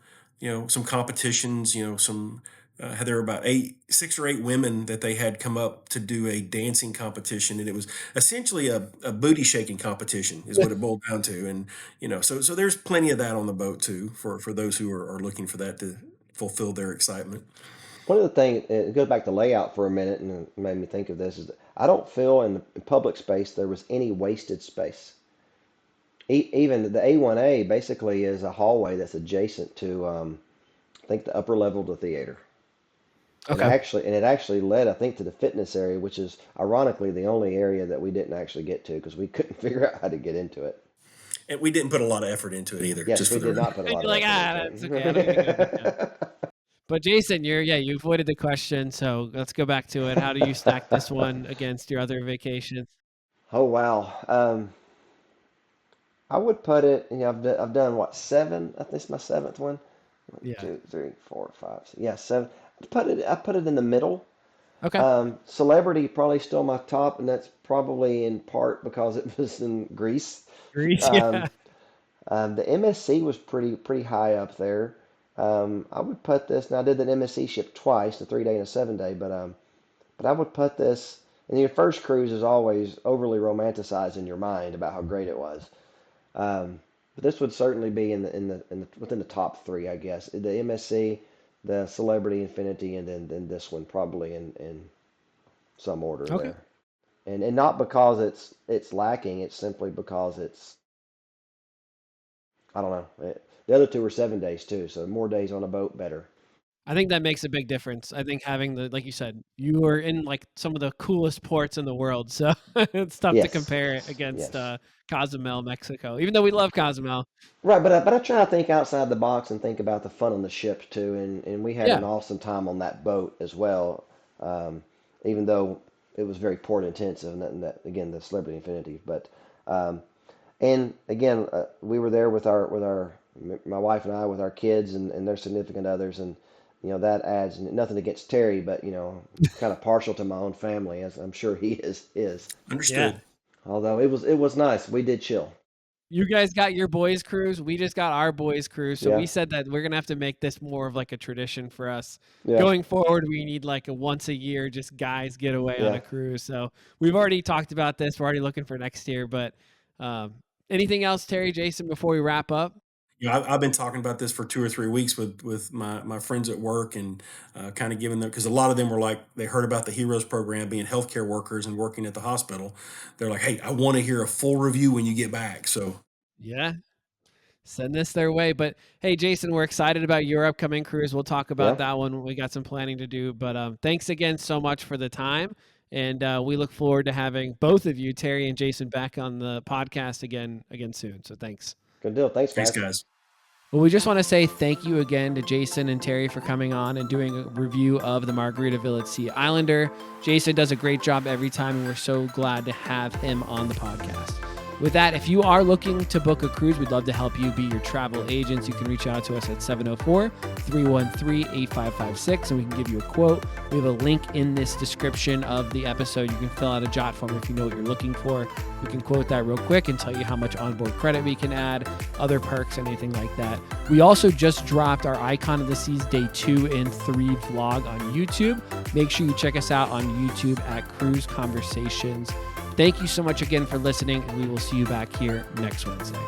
some competitions, had there were about 6 or 8 women that they had come up to do a dancing competition, and it was essentially a booty shaking competition, is what it boiled down to. And so there's plenty of that on the boat too for those who are looking for that to fulfill their excitement. One of the things, it goes back to layout for a minute, and it made me think of this, is that I don't feel in the public space there was any wasted space. Even the A1A basically is a hallway that's adjacent to, I think, the upper level of the theater. Okay. It actually led, I think, to the fitness area, which is ironically the only area that we didn't actually get to because we couldn't figure out how to get into it. And we didn't put a lot of effort into it either. Yes, just we for did the not put a lot You're of like, effort that's into okay. I don't need to go there. it. But Jason, you avoided the question, so let's go back to it. How do you stack this one against your other vacations? Oh wow. I would put it. I've done what, 7? I think it's my 7th one. One, Yeah. 2, 3, 4, 5. Yeah, 7. I put it in the middle. Okay. Celebrity probably still my top, and that's probably in part because it was in Greece. Greece, Um, yeah. the MSC was pretty high up there. I would put this. Now I did the MSC ship twice, a 3-day and a 7-day, but I would put this. And your first cruise is always overly romanticized in your mind about how great it was. But this would certainly be within the top 3, I guess. The MSC, the Celebrity, Infinity, and then this one probably in some order Okay. there. And not because it's lacking. It's simply because I don't know. The other 2 were 7 days too, so more days on a boat, better. I think that makes a big difference. I think having like you said, you were in like some of the coolest ports in the world, so it's tough to Yes, compare it against yes. Cozumel, Mexico. Even though we love Cozumel. Right, but I try to think outside the box and think about the fun on the ship too, and we had Yeah. an awesome time on that boat as well. Um, Even though it was very port intensive, and that again the Celebrity Infinity, but um, and again we were there with my wife and I with our kids and their significant others, and that adds nothing against Terry, but kind of partial to my own family, as I'm sure he is. Yeah. Understood. Although it was nice, we did chill. You guys got your boys cruise. We just got our boys cruise. So Yeah, we said that we're going to have to make this more of like a tradition for us. yeah, Going forward, we need like a once a year, just guys get away on yeah. a cruise. So we've already talked about this. We're already looking for next year. But anything else, Terry, Jason, before we wrap up? I've been talking about this for 2 or 3 weeks with my friends at work, and kind of giving them, because a lot of them were like, they heard about the Heroes program, being healthcare workers and working at the hospital. They're like, hey, I want to hear a full review when you get back. So Yeah. Send this their way. But hey, Jason, we're excited about your upcoming cruise. We'll talk about Yeah. that one. We got some planning to do. But thanks again so much for the time. And we look forward to having both of you, Terry and Jason, back on the podcast again soon. So thanks. Good deal. Thanks, thanks, guys. guys. Well, we just want to say thank you again to Jason and Terry for coming on and doing a review of the Margaritaville at Sea Islander. Jason does a great job every time, and we're so glad to have him on the podcast. With that, if you are looking to book a cruise, we'd love to help you be your travel agents. You can reach out to us at 704-313-8556, and we can give you a quote. We have a link in this description of the episode. You can fill out a jot form if you know what you're looking for. We can quote that real quick and tell you how much onboard credit we can add, other perks, anything like that. We also just dropped our Icon of the Seas Day 2 and 3 vlog on YouTube. Make sure you check us out on YouTube at Cruise Conversations. Thank you so much again for listening, and we will see you back here next Wednesday.